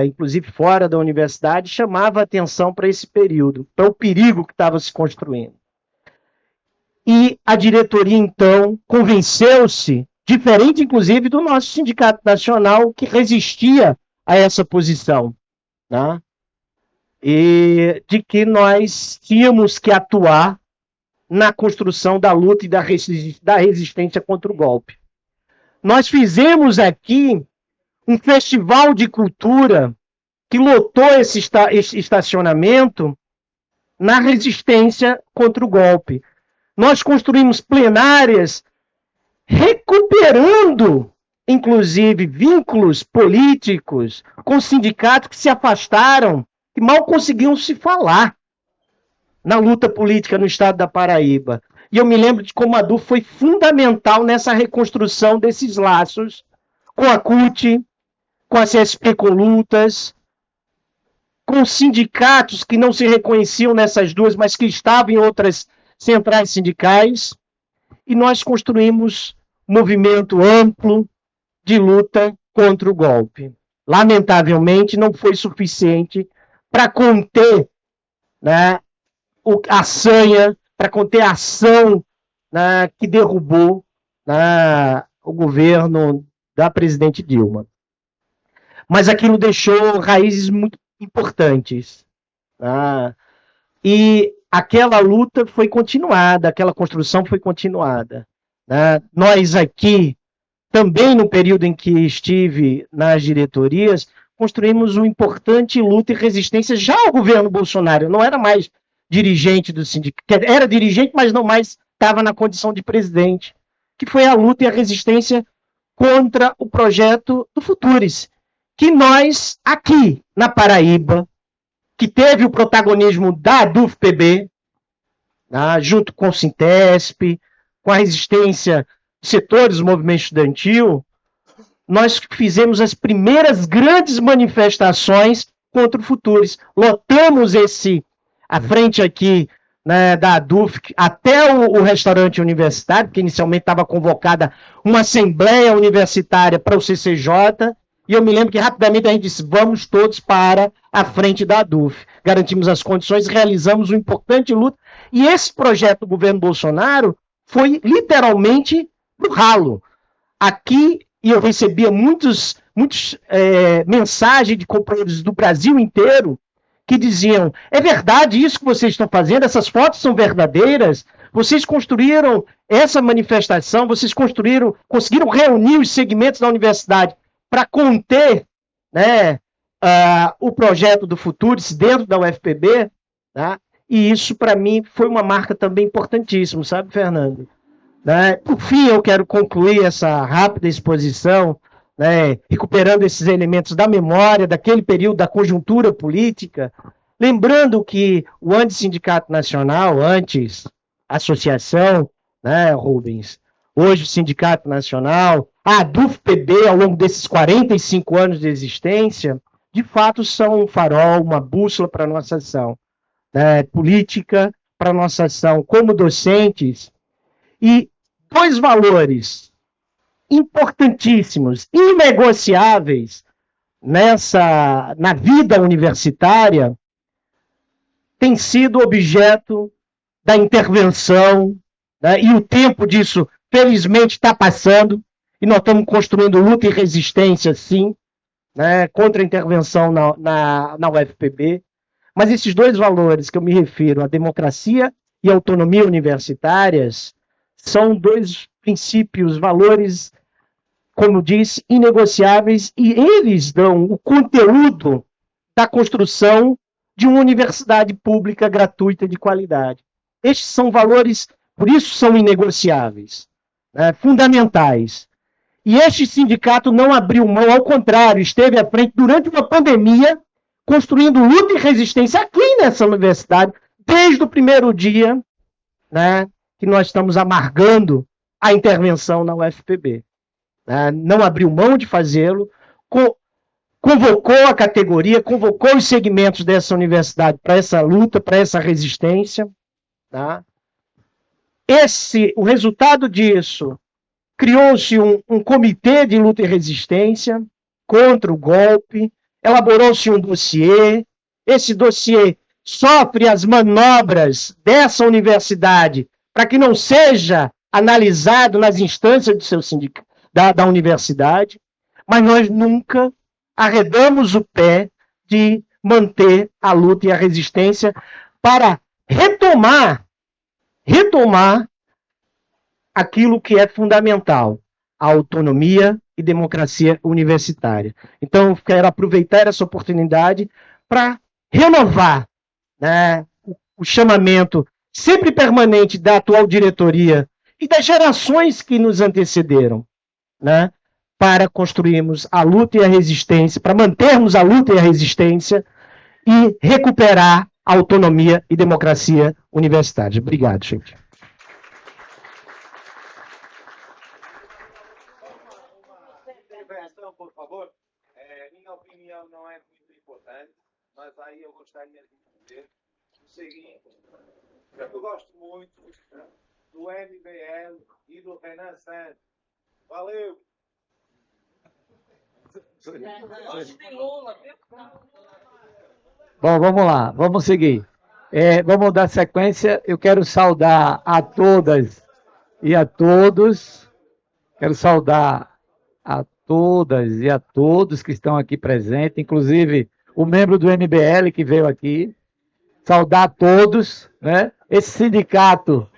inclusive fora da universidade, chamava atenção para esse período, para o perigo que estava se construindo. E a diretoria, então, convenceu-se, diferente, inclusive, do nosso Sindicato Nacional, que resistia a essa posição, né? E de que nós tínhamos que atuar na construção da luta e da resistência contra o golpe. Nós fizemos aqui um festival de cultura que lotou esse estacionamento na resistência contra o golpe. Nós construímos plenárias recuperando, inclusive, vínculos políticos com sindicatos que se afastaram, que mal conseguiam se falar na luta política no estado da Paraíba. E eu me lembro de como a DUF foi fundamental nessa reconstrução desses laços com a CUT, com a CSP com lutas, com sindicatos que não se reconheciam nessas duas, mas que estavam em outras centrais sindicais, e nós construímos um movimento amplo de luta contra o golpe. Lamentavelmente, não foi suficiente para conter, né, a sanha, para conter a ação, né, que derrubou, né, o governo da presidente Dilma. Mas aquilo deixou raízes muito importantes. Né, e aquela luta foi continuada, aquela construção foi continuada. Né. Nós aqui, também no período em que estive nas diretorias, construímos uma importante luta e resistência já ao governo Bolsonaro. Eu não era mais dirigente do sindicato, era dirigente, mas não mais estava na condição de presidente, que foi a luta e a resistência contra o projeto do Futures, que nós, aqui na Paraíba, que teve o protagonismo da DUF-PB, né, junto com o Sintesp, com a resistência de setores do movimento estudantil, nós fizemos as primeiras grandes manifestações contra o Futures. Lotamos a frente aqui, né, da ADUF, até o restaurante universitário, porque inicialmente estava convocada uma assembleia universitária para o CCJ, e eu me lembro que rapidamente a gente disse: vamos todos para a frente da ADUF. Garantimos as condições, realizamos uma importante luta, e esse projeto do governo Bolsonaro foi literalmente no ralo. Aqui, e eu recebia muitas mensagens de companheiros do Brasil inteiro que diziam: é verdade isso que vocês estão fazendo, essas fotos são verdadeiras, vocês construíram essa manifestação, vocês conseguiram reunir os segmentos da universidade para conter, né, o projeto do Futures dentro da UFPB, tá? E isso para mim foi uma marca também importantíssima, sabe, Fernando? Né? Por fim, eu quero concluir essa rápida exposição, né, recuperando esses elementos da memória, daquele período da conjuntura política, lembrando que o Antissindicato Nacional, antes associação, né, Rubens, hoje o Sindicato Nacional, a DUF-PB, ao longo desses 45 anos de existência, de fato são um farol, uma bússola para a nossa ação, né, política, para a nossa ação como docentes. E dois valores importantíssimos, inegociáveis na vida universitária, têm sido objeto da intervenção, né, e o tempo disso, felizmente, está passando, e nós estamos construindo luta e resistência, sim, né, contra a intervenção na UFPB. Mas esses dois valores que eu me refiro, a democracia e a autonomia universitárias, são dois princípios, valores, como disse, inegociáveis, e eles dão o conteúdo da construção de uma universidade pública gratuita de qualidade. Estes são valores, por isso são inegociáveis, fundamentais. E este sindicato não abriu mão, ao contrário, esteve à frente durante uma pandemia, construindo luta e resistência aqui nessa universidade, desde o primeiro dia, né, que nós estamos amargando a intervenção na UFPB. Não abriu mão de fazê-lo, convocou a categoria, convocou os segmentos dessa universidade para essa luta, para essa resistência. Tá? O resultado disso, criou-se um comitê de luta e resistência contra o golpe, elaborou-se um dossiê, esse dossiê sofre as manobras dessa universidade para que não seja analisado nas instâncias do seu sindicato, da universidade, mas nós nunca arredamos o pé de manter a luta e a resistência para retomar aquilo que é fundamental, a autonomia e democracia universitária. Então, eu quero aproveitar essa oportunidade para renovar, né, o chamamento sempre permanente da atual diretoria e das gerações que nos antecederam, né, para construirmos a luta e a resistência, para mantermos a luta e a resistência e recuperar a autonomia e democracia universitária. Obrigado, gente. Por favor. Minha opinião não é muito importante, mas aí eu gostaria de dizer o seguinte: eu gosto muito do MBL e do Renan Santos. Valeu! Bom, vamos lá, vamos seguir. Vamos dar sequência. Eu quero saudar a todas e a todos. Quero saudar a todas e a todos que estão aqui presentes, inclusive o membro do MBL que veio aqui. Saudar a todos, né? Este sindicato,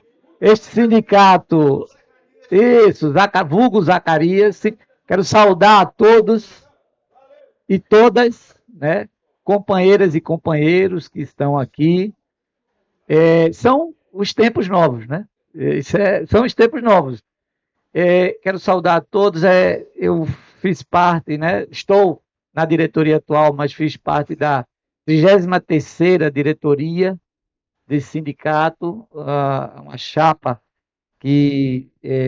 isso, vulgo Zacarias. Quero saudar a todos e todas, né? Companheiras e companheiros que estão aqui. São os tempos novos, né? São os tempos novos. Quero saudar a todos. Eu fiz parte, né? Estou na diretoria atual, mas fiz parte da 33ª diretoria desse sindicato, uma chapa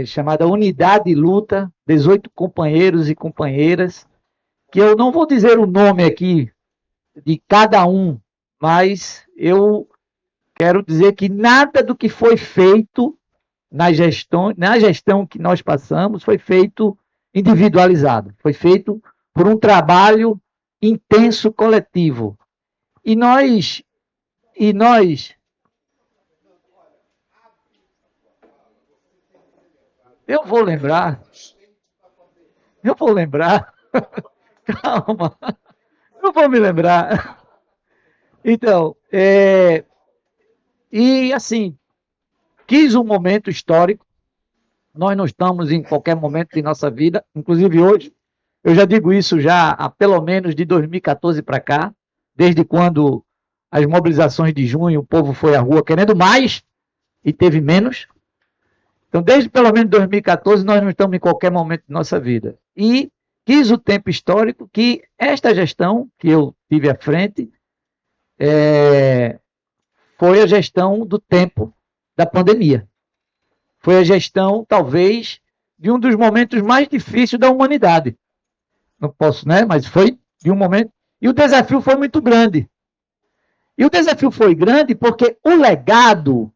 chamada Unidade e Luta, 18 companheiros e companheiras, que eu não vou dizer o nome aqui de cada um, mas eu quero dizer que nada do que foi feito na gestão que nós passamos foi feito individualizado, foi feito por um trabalho intenso coletivo. E nós eu vou lembrar, calma, eu vou me lembrar. Então, e assim, quis um momento histórico. Nós não estamos em qualquer momento de nossa vida, inclusive hoje. Eu já digo isso já há pelo menos de 2014 para cá, desde quando as mobilizações de junho, o povo foi à rua querendo mais e teve menos. Então, desde pelo menos 2014, nós não estamos em qualquer momento de nossa vida. E quis o tempo histórico que esta gestão que eu tive à frente foi a gestão do tempo da pandemia. Foi a gestão, talvez, de um dos momentos mais difíceis da humanidade. Não posso, né? Mas foi de um momento... E o desafio foi muito grande. E o desafio foi grande porque o legado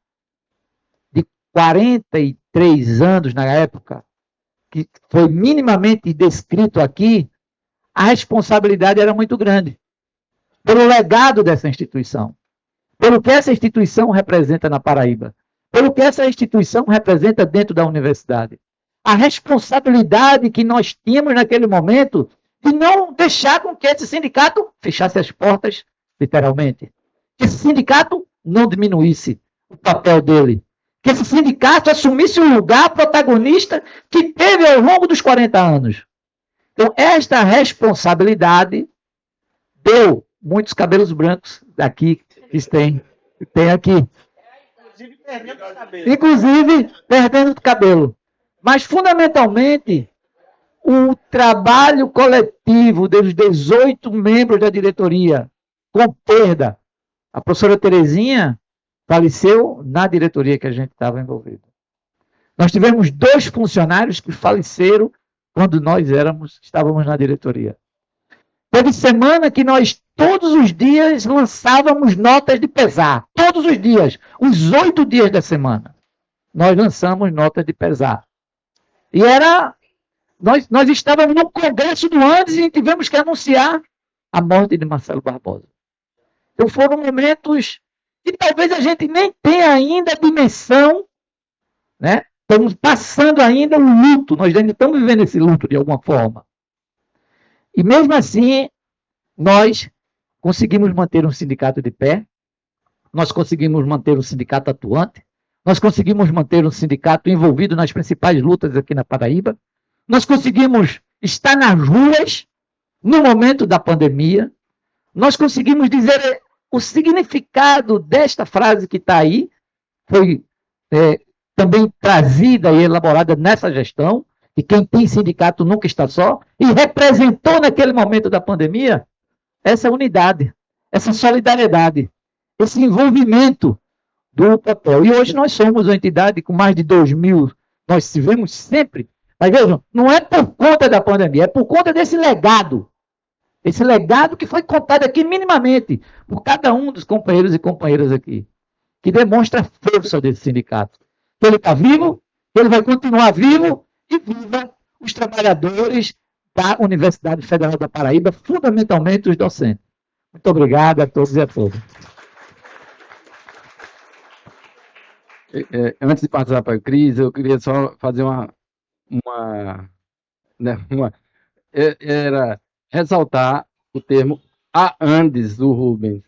de 43 anos na época, que foi minimamente descrito aqui, a responsabilidade era muito grande. Pelo legado dessa instituição. Pelo que essa instituição representa na Paraíba. Pelo que essa instituição representa dentro da universidade. A responsabilidade que nós tínhamos naquele momento de não deixar com que esse sindicato fechasse as portas, literalmente. Que esse sindicato não diminuísse o papel dele. Que esse sindicato assumisse o lugar protagonista que teve ao longo dos 40 anos. Então, esta responsabilidade deu muitos cabelos brancos daqui, que tem aqui. Inclusive, perdendo o cabelo. Mas, fundamentalmente, o trabalho coletivo dos 18 membros da diretoria, com perda. A professora Terezinha faleceu na diretoria que a gente estava envolvido. Nós tivemos 2 funcionários que faleceram quando nós estávamos na diretoria. Teve semana que nós, todos os dias, lançávamos notas de pesar. Todos os dias. Os 8 dias da semana. Nós lançamos notas de pesar. E era... Nós estávamos no Congresso do Andes e tivemos que anunciar a morte de Marcelo Barbosa. Então foram momentos que talvez a gente nem tenha ainda a dimensão, né? Estamos passando ainda o luto, nós ainda estamos vivendo esse luto de alguma forma. E mesmo assim, nós conseguimos manter um sindicato de pé, nós conseguimos manter um sindicato atuante, nós conseguimos manter um sindicato envolvido nas principais lutas aqui na Paraíba, nós conseguimos estar nas ruas no momento da pandemia, nós conseguimos dizer o significado desta frase que está aí, foi também trazida e elaborada nessa gestão, e quem tem sindicato nunca está só, e representou naquele momento da pandemia essa unidade, essa solidariedade, esse envolvimento do papel. E hoje nós somos uma entidade com mais de 2.000, nós tivemos sempre, mas vejam, não é por conta da pandemia, é por conta desse legado. Esse legado que foi contado aqui minimamente por cada um dos companheiros e companheiras aqui, que demonstra a força desse sindicato. Que ele está vivo, que ele vai continuar vivo e viva os trabalhadores da Universidade Federal da Paraíba, fundamentalmente os docentes. Muito obrigado a todos e a todas. Antes de passar para a Cris, eu queria só fazer ressaltar o termo a Andes do Rubens.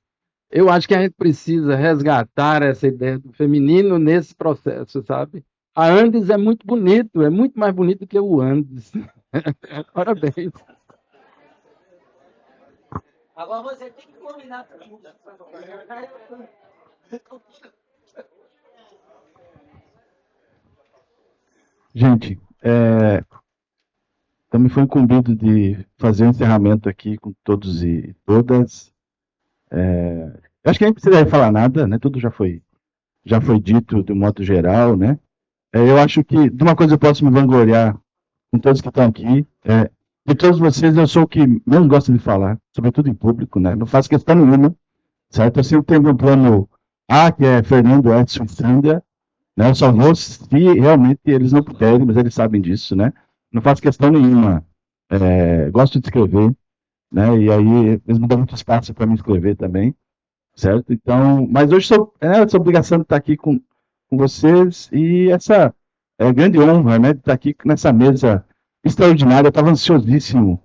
Eu acho que a gente precisa resgatar essa ideia do feminino nesse processo, sabe? A Andes é muito bonito, é muito mais bonito que o Andes. Parabéns. Agora você tem que combinar tudo. Gente, também foi incumbido de fazer o encerramento aqui com todos e todas. Eu acho que nem precisa falar nada, né? Tudo já foi dito de um modo geral, né? Eu acho que de uma coisa eu posso me vangloriar com todos que estão aqui. De todos vocês, eu sou o que menos gosta de falar, sobretudo em público, né? Não faço questão nenhuma, certo? Eu sempre tenho um plano A, que é Fernando, Edson e Sandra, né? Eu só vou se realmente eles não puderem, mas eles sabem disso, né? Não faço questão nenhuma. Gosto de escrever, né? E aí eles me dão muito espaço para me escrever também, certo? Então, mas hoje essa obrigação de estar aqui com vocês e essa grande honra, né? De estar aqui nessa mesa extraordinária. Eu estava ansiosíssimo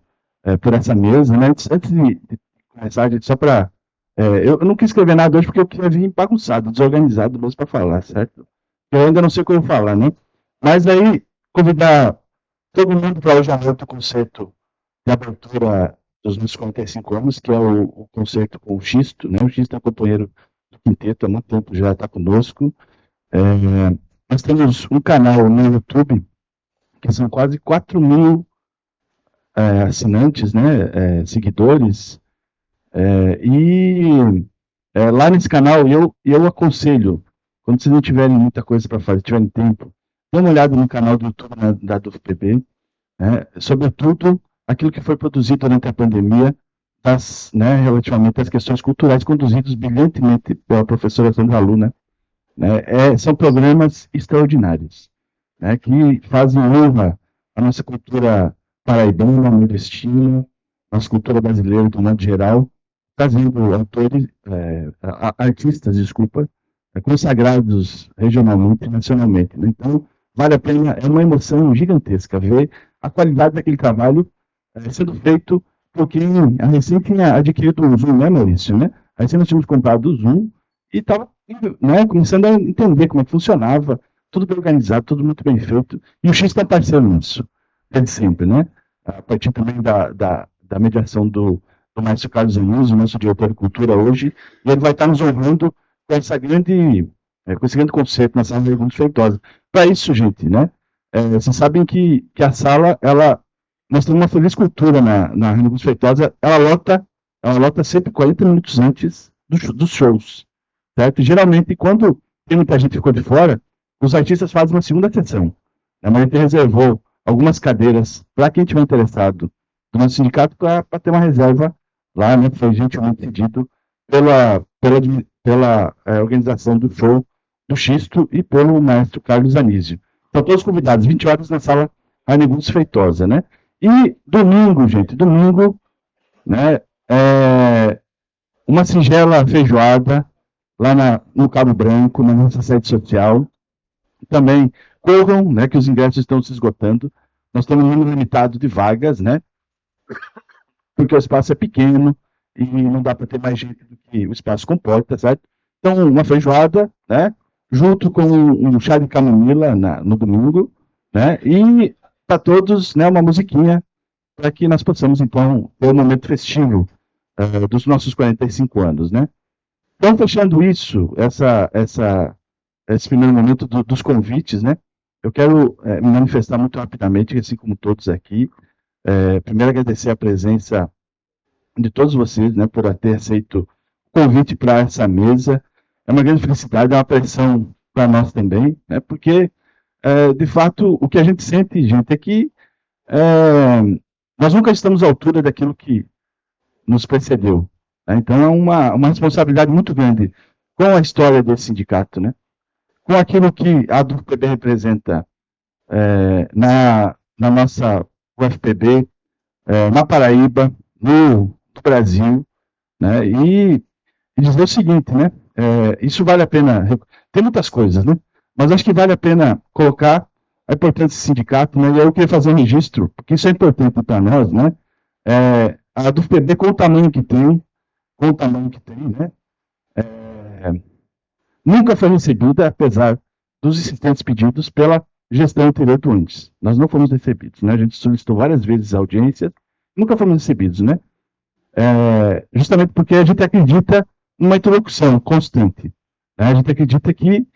por essa mesa, né? Antes de começar, gente, só para... eu não quis escrever nada hoje porque eu queria vir bagunçado, desorganizado mesmo para falar, certo? Eu ainda não sei o que eu vou falar, né? Mas aí, convidar todo mundo para hoje à noite o concerto de abertura dos meus 45 anos, que é o concerto com o Xisto, né? O Xisto é companheiro do quinteto, há muito tempo já está conosco. Nós temos um canal no YouTube, que são quase 4.000 assinantes, né? Seguidores. Lá nesse canal, eu aconselho, quando vocês não tiverem muita coisa para fazer, tiverem tempo, dê uma olhada no canal do YouTube da DUFPB, né? Sobretudo aquilo que foi produzido durante a pandemia, relativamente às questões culturais, conduzidos brilhantemente pela professora Sandra Luna, né? São programas extraordinários, né? Que fazem honra à nossa cultura paraibana, nordestina, nossa cultura brasileira de um modo geral, trazendo artistas, consagrados regionalmente e nacionalmente, né? Então, vale a pena, é uma emoção gigantesca ver a qualidade daquele trabalho sendo feito por quem a recém tinha adquirido o Zoom, né, Maurício? Né? A recém nós tínhamos comprado o Zoom e estava, né, começando a entender como é que funcionava, tudo bem organizado, tudo muito bem feito, e o X está parceiro nisso, desde sempre, né? A partir também da mediação do do maestro Carlos Anísio, nosso diretor de cultura hoje, e ele vai estar nos honrando com com esse grande conceito na sala de Raimundo Feitosa. Para isso, gente, né? Vocês sabem que a sala, nós temos uma feliz cultura na Raimundo Feitosa, ela lota sempre 40 minutos antes dos shows, certo? Geralmente, quando tem muita gente que ficou de fora, os artistas fazem uma segunda sessão. A gente reservou algumas cadeiras para quem estiver interessado do nosso sindicato para ter uma reserva lá, né? Foi gentilmente cedido pela organização do show do Xisto e pelo maestro Carlos Anísio. Estão todos convidados, 20 horas na sala Raimundo Feitosa, né? E domingo, gente, né? Uma singela feijoada lá no Cabo Branco, na nossa sede social. Também corram, né, que os ingressos estão se esgotando. Nós temos um número limitado de vagas, né? Porque o espaço é pequeno e não dá para ter mais gente do que o espaço comporta, certo? Então, uma feijoada, né? Junto com um chá de camomila no domingo, né? E para todos, né, uma musiquinha para que nós possamos, então, ter um momento festivo dos nossos 45 anos, né? Então, fechando isso, esse primeiro momento dos convites, né? Eu quero me manifestar muito rapidamente, assim como todos aqui. Primeiro, agradecer a presença de todos vocês, né, por ter aceito o convite para essa mesa. É uma grande felicidade, é uma pressão para nós também, né? Porque, de fato, o que a gente sente, gente, é que nós nunca estamos à altura daquilo que nos precedeu. Né? Então, é uma responsabilidade muito grande com a história desse sindicato, né? Com aquilo que a UFPB representa na nossa UFPB, na Paraíba, no Brasil, né? E dizer o seguinte, né? Isso vale a pena, tem muitas coisas, né? Mas acho que vale a pena colocar a importância desse sindicato, né? E aí eu queria fazer um registro, porque isso é importante para nós, né? A UFPB, com o tamanho que tem, né? Nunca foi recebida, apesar dos insistentes pedidos pela gestão anterior do índice. Nós não fomos recebidos, né? A gente solicitou várias vezes audiência, nunca fomos recebidos, né? Justamente porque a gente acredita numa interlocução constante. Né? A gente acredita que,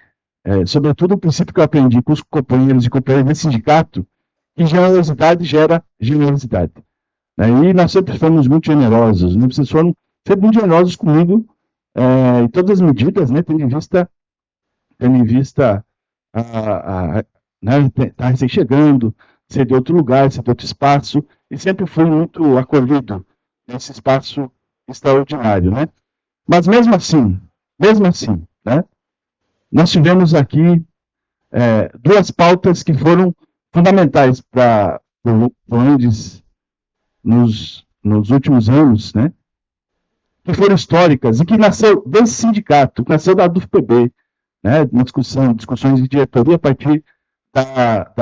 sobretudo, o princípio que eu aprendi com os companheiros e companheiras desse sindicato, que generosidade gera generosidade. Né? E nós sempre fomos muito generosos, né? Vocês foram sempre muito generosos comigo, em todas as medidas, né? Tendo em vista né? Tá recém chegando, ser de outro lugar, ser de outro espaço, e sempre fui muito acolhido nesse espaço extraordinário, né? Mas mesmo assim, né? Nós tivemos aqui duas pautas que foram fundamentais para o índice nos últimos anos, né? Que foram históricas e que nasceu desse sindicato, que nasceu da UFPB, né? Uma discussões de diretoria a partir da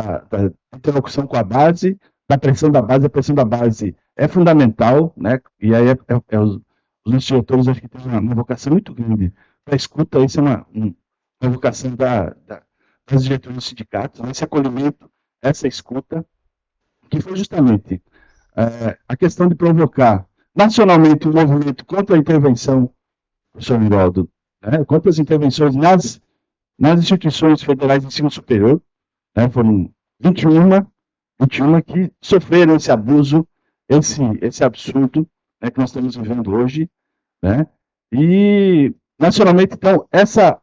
interlocução com a base, da pressão da base. A pressão da base é fundamental, né? E aí os nossos diretores acho que têm uma vocação muito grande para a escuta. Isso é uma vocação das diretoras dos sindicatos, né? Esse acolhimento, essa escuta, que foi justamente a questão de provocar nacionalmente um movimento contra a intervenção, professor Miraldo, né? Contra as intervenções nas instituições federais de ensino superior, né? Foram 21 que sofreram esse abuso, esse absurdo, né, que nós estamos vivendo hoje, né? E nacionalmente, então, essa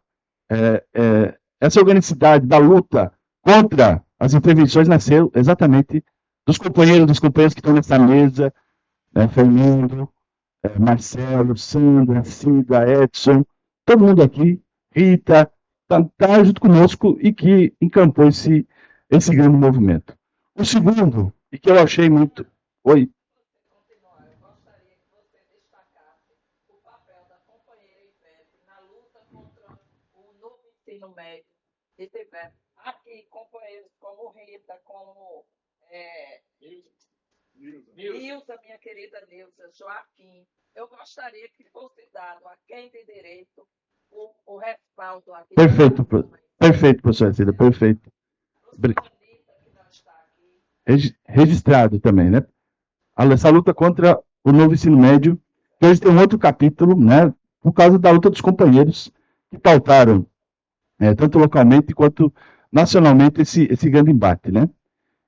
organicidade da luta contra as intervenções nasceu exatamente dos companheiros que estão nessa mesa, né? Fernando, Marcelo, Sandra, Cida, Edson, todo mundo aqui, Rita, está junto conosco e que encampou esse grande movimento. O segundo, e que eu achei muito... Oi? Ensino médio, e tiver aqui companheiros como Rita, como Nilza, minha querida Nilza, Joaquim. Eu gostaria que fosse dado a quem tem direito o respaldo aqui. Perfeito, professora Cida, perfeito. Registrado também, né? Essa luta contra o novo ensino médio que hoje tem um outro capítulo, né, por causa da luta dos companheiros que pautaram, tanto localmente quanto nacionalmente, esse grande embate, né?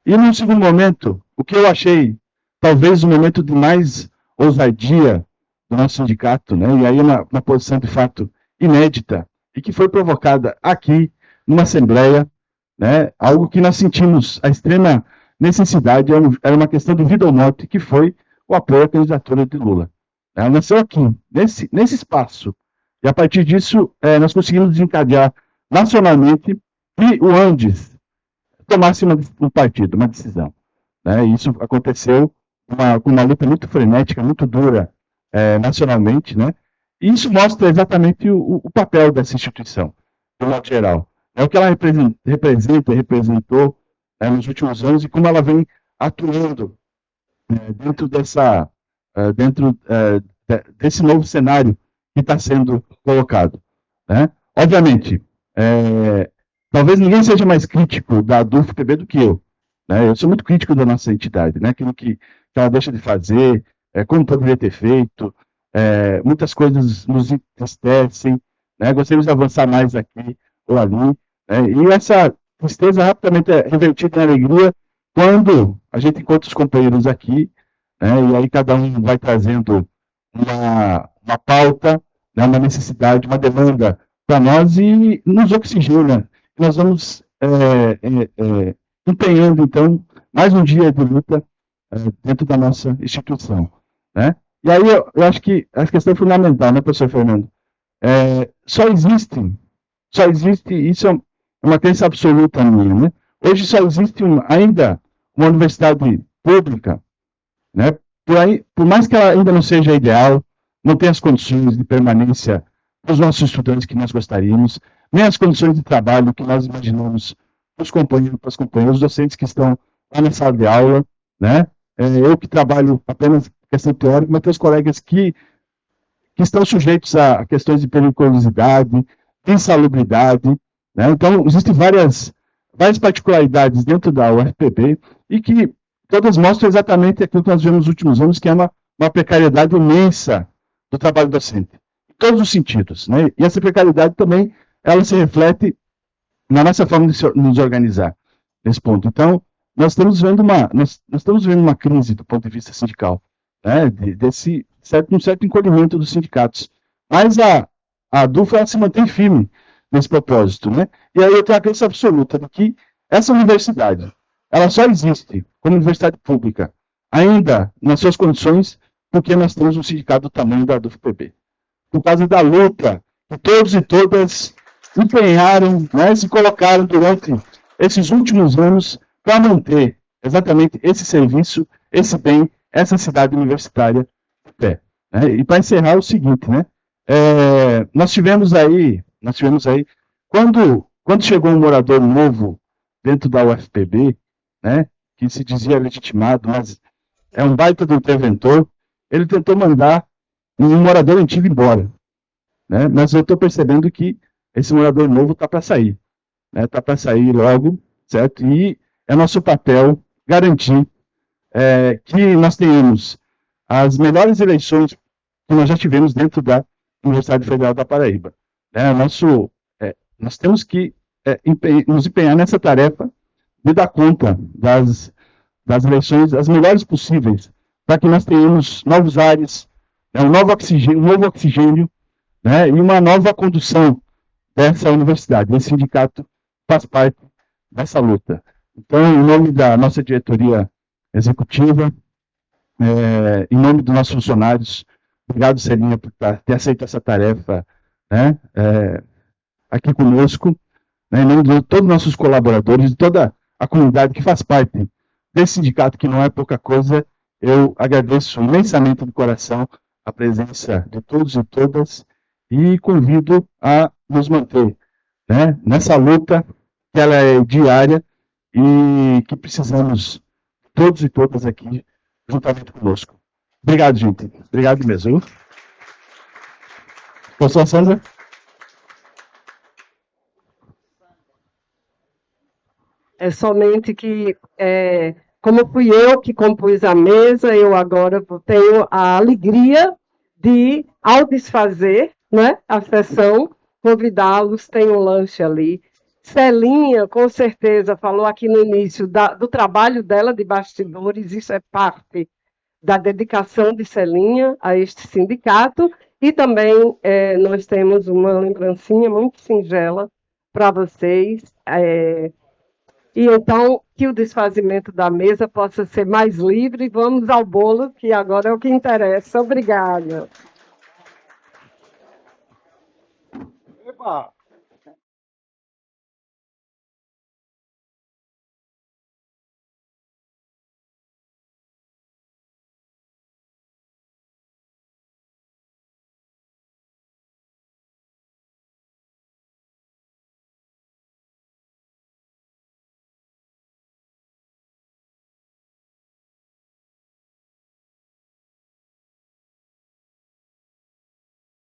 E num segundo momento, o que eu achei talvez o momento de mais ousadia do nosso sindicato, né? E aí uma posição de fato inédita e que foi provocada aqui numa assembleia, né? Algo que nós sentimos a extrema necessidade, era uma questão de vida ou morte, que foi o apoio à candidatura de Lula. Ela nasceu aqui, nesse espaço, e a partir disso nós conseguimos desencadear nacionalmente que o Andes tomasse um partido, uma decisão, né? E isso aconteceu com uma luta muito frenética, muito dura nacionalmente, né? E isso mostra exatamente o papel dessa instituição, de modo geral. É o que ela representou nos últimos anos e como ela vem atuando dentro desse novo cenário que está sendo colocado, né? Obviamente, talvez ninguém seja mais crítico da ADUF-PB do que eu, né? Eu sou muito crítico da nossa entidade, né? Aquilo que ela deixa de fazer, como poderia ter feito, muitas coisas nos entristecem, né? Gostaríamos de avançar mais aqui ou ali, e essa tristeza rapidamente é revertida em alegria quando a gente encontra os companheiros aqui, e aí cada um vai trazendo uma pauta, né, uma necessidade, uma demanda para nós e nos oxigena. Nós vamos empenhando, então, mais um dia de luta dentro da nossa instituição, né? E aí eu acho que a questão fundamental, né, professor Fernando? Só existe, isso é uma crença absoluta minha, né? Hoje só existe ainda uma universidade pública, né? Por mais que ela ainda não seja ideal, não tenha as condições de permanência para os nossos estudantes que nós gostaríamos, nem as condições de trabalho que nós imaginamos para os companheiros, para as companheiras, os docentes que estão lá na sala de aula, né? Eu que trabalho apenas questão teórica, mas tem os colegas que estão sujeitos a questões de periculosidade, de insalubridade, né? Então, existem várias particularidades dentro da UFPB e que todas mostram exatamente aquilo que nós vemos nos últimos anos, que é uma precariedade imensa do trabalho docente, em todos os sentidos, né? E essa precariedade também, ela se reflete na nossa forma de nos organizar nesse ponto. Então, nós estamos vendo uma crise do ponto de vista sindical, né? Um certo encolhimento dos sindicatos. Mas a ADUF, ela se mantém firme nesse propósito, né? E aí eu tenho a crença absoluta de que essa universidade, ela só existe como universidade pública, ainda nas suas condições, porque nós temos um sindicato do tamanho da ADUF-PB. Por causa da luta que todos e todas empenharam, né, se colocaram durante esses últimos anos para manter exatamente esse serviço, esse bem, essa cidade universitária de pé, né? E para encerrar o seguinte, né? Nós tivemos aí, quando chegou um morador novo dentro da UFPB, né, que se dizia legitimado, mas é um baita do interventor, ele tentou mandar um morador antigo embora, né? Mas eu estou percebendo que esse morador novo está para sair, né? Está para sair logo, certo? E é nosso papel garantir que nós tenhamos as melhores eleições que nós já tivemos dentro da Universidade Federal da Paraíba, né? Nós temos que nos empenhar nessa tarefa de dar conta das eleições as melhores possíveis, para que nós tenhamos novos ares, um novo oxigênio, né, e uma nova condução dessa universidade. Esse sindicato faz parte dessa luta. Então, em nome da nossa diretoria executiva, em nome dos nossos funcionários, obrigado, Celinha, por ter aceito essa tarefa, né, aqui conosco, né, em nome de todos os nossos colaboradores, de toda a comunidade que faz parte desse sindicato, que não é pouca coisa. Eu agradeço imensamente de coração a presença de todos e todas e convido a nos manter, né, nessa luta, que ela é diária e que precisamos, todos e todas aqui, juntamente conosco. Obrigado, gente. Obrigado mesmo. Professora Sandra? É somente que, como fui eu que compus a mesa, eu agora tenho a alegria de, ao desfazer, né, a sessão, convidá-los, tem um lanche ali. Celinha, com certeza, falou aqui no início do trabalho dela de bastidores, isso é parte da dedicação de Celinha a este sindicato, e também nós temos uma lembrancinha muito singela para vocês, e então que o desfazimento da mesa possa ser mais livre. Vamos ao bolo, que agora é o que interessa. Obrigada. Epa!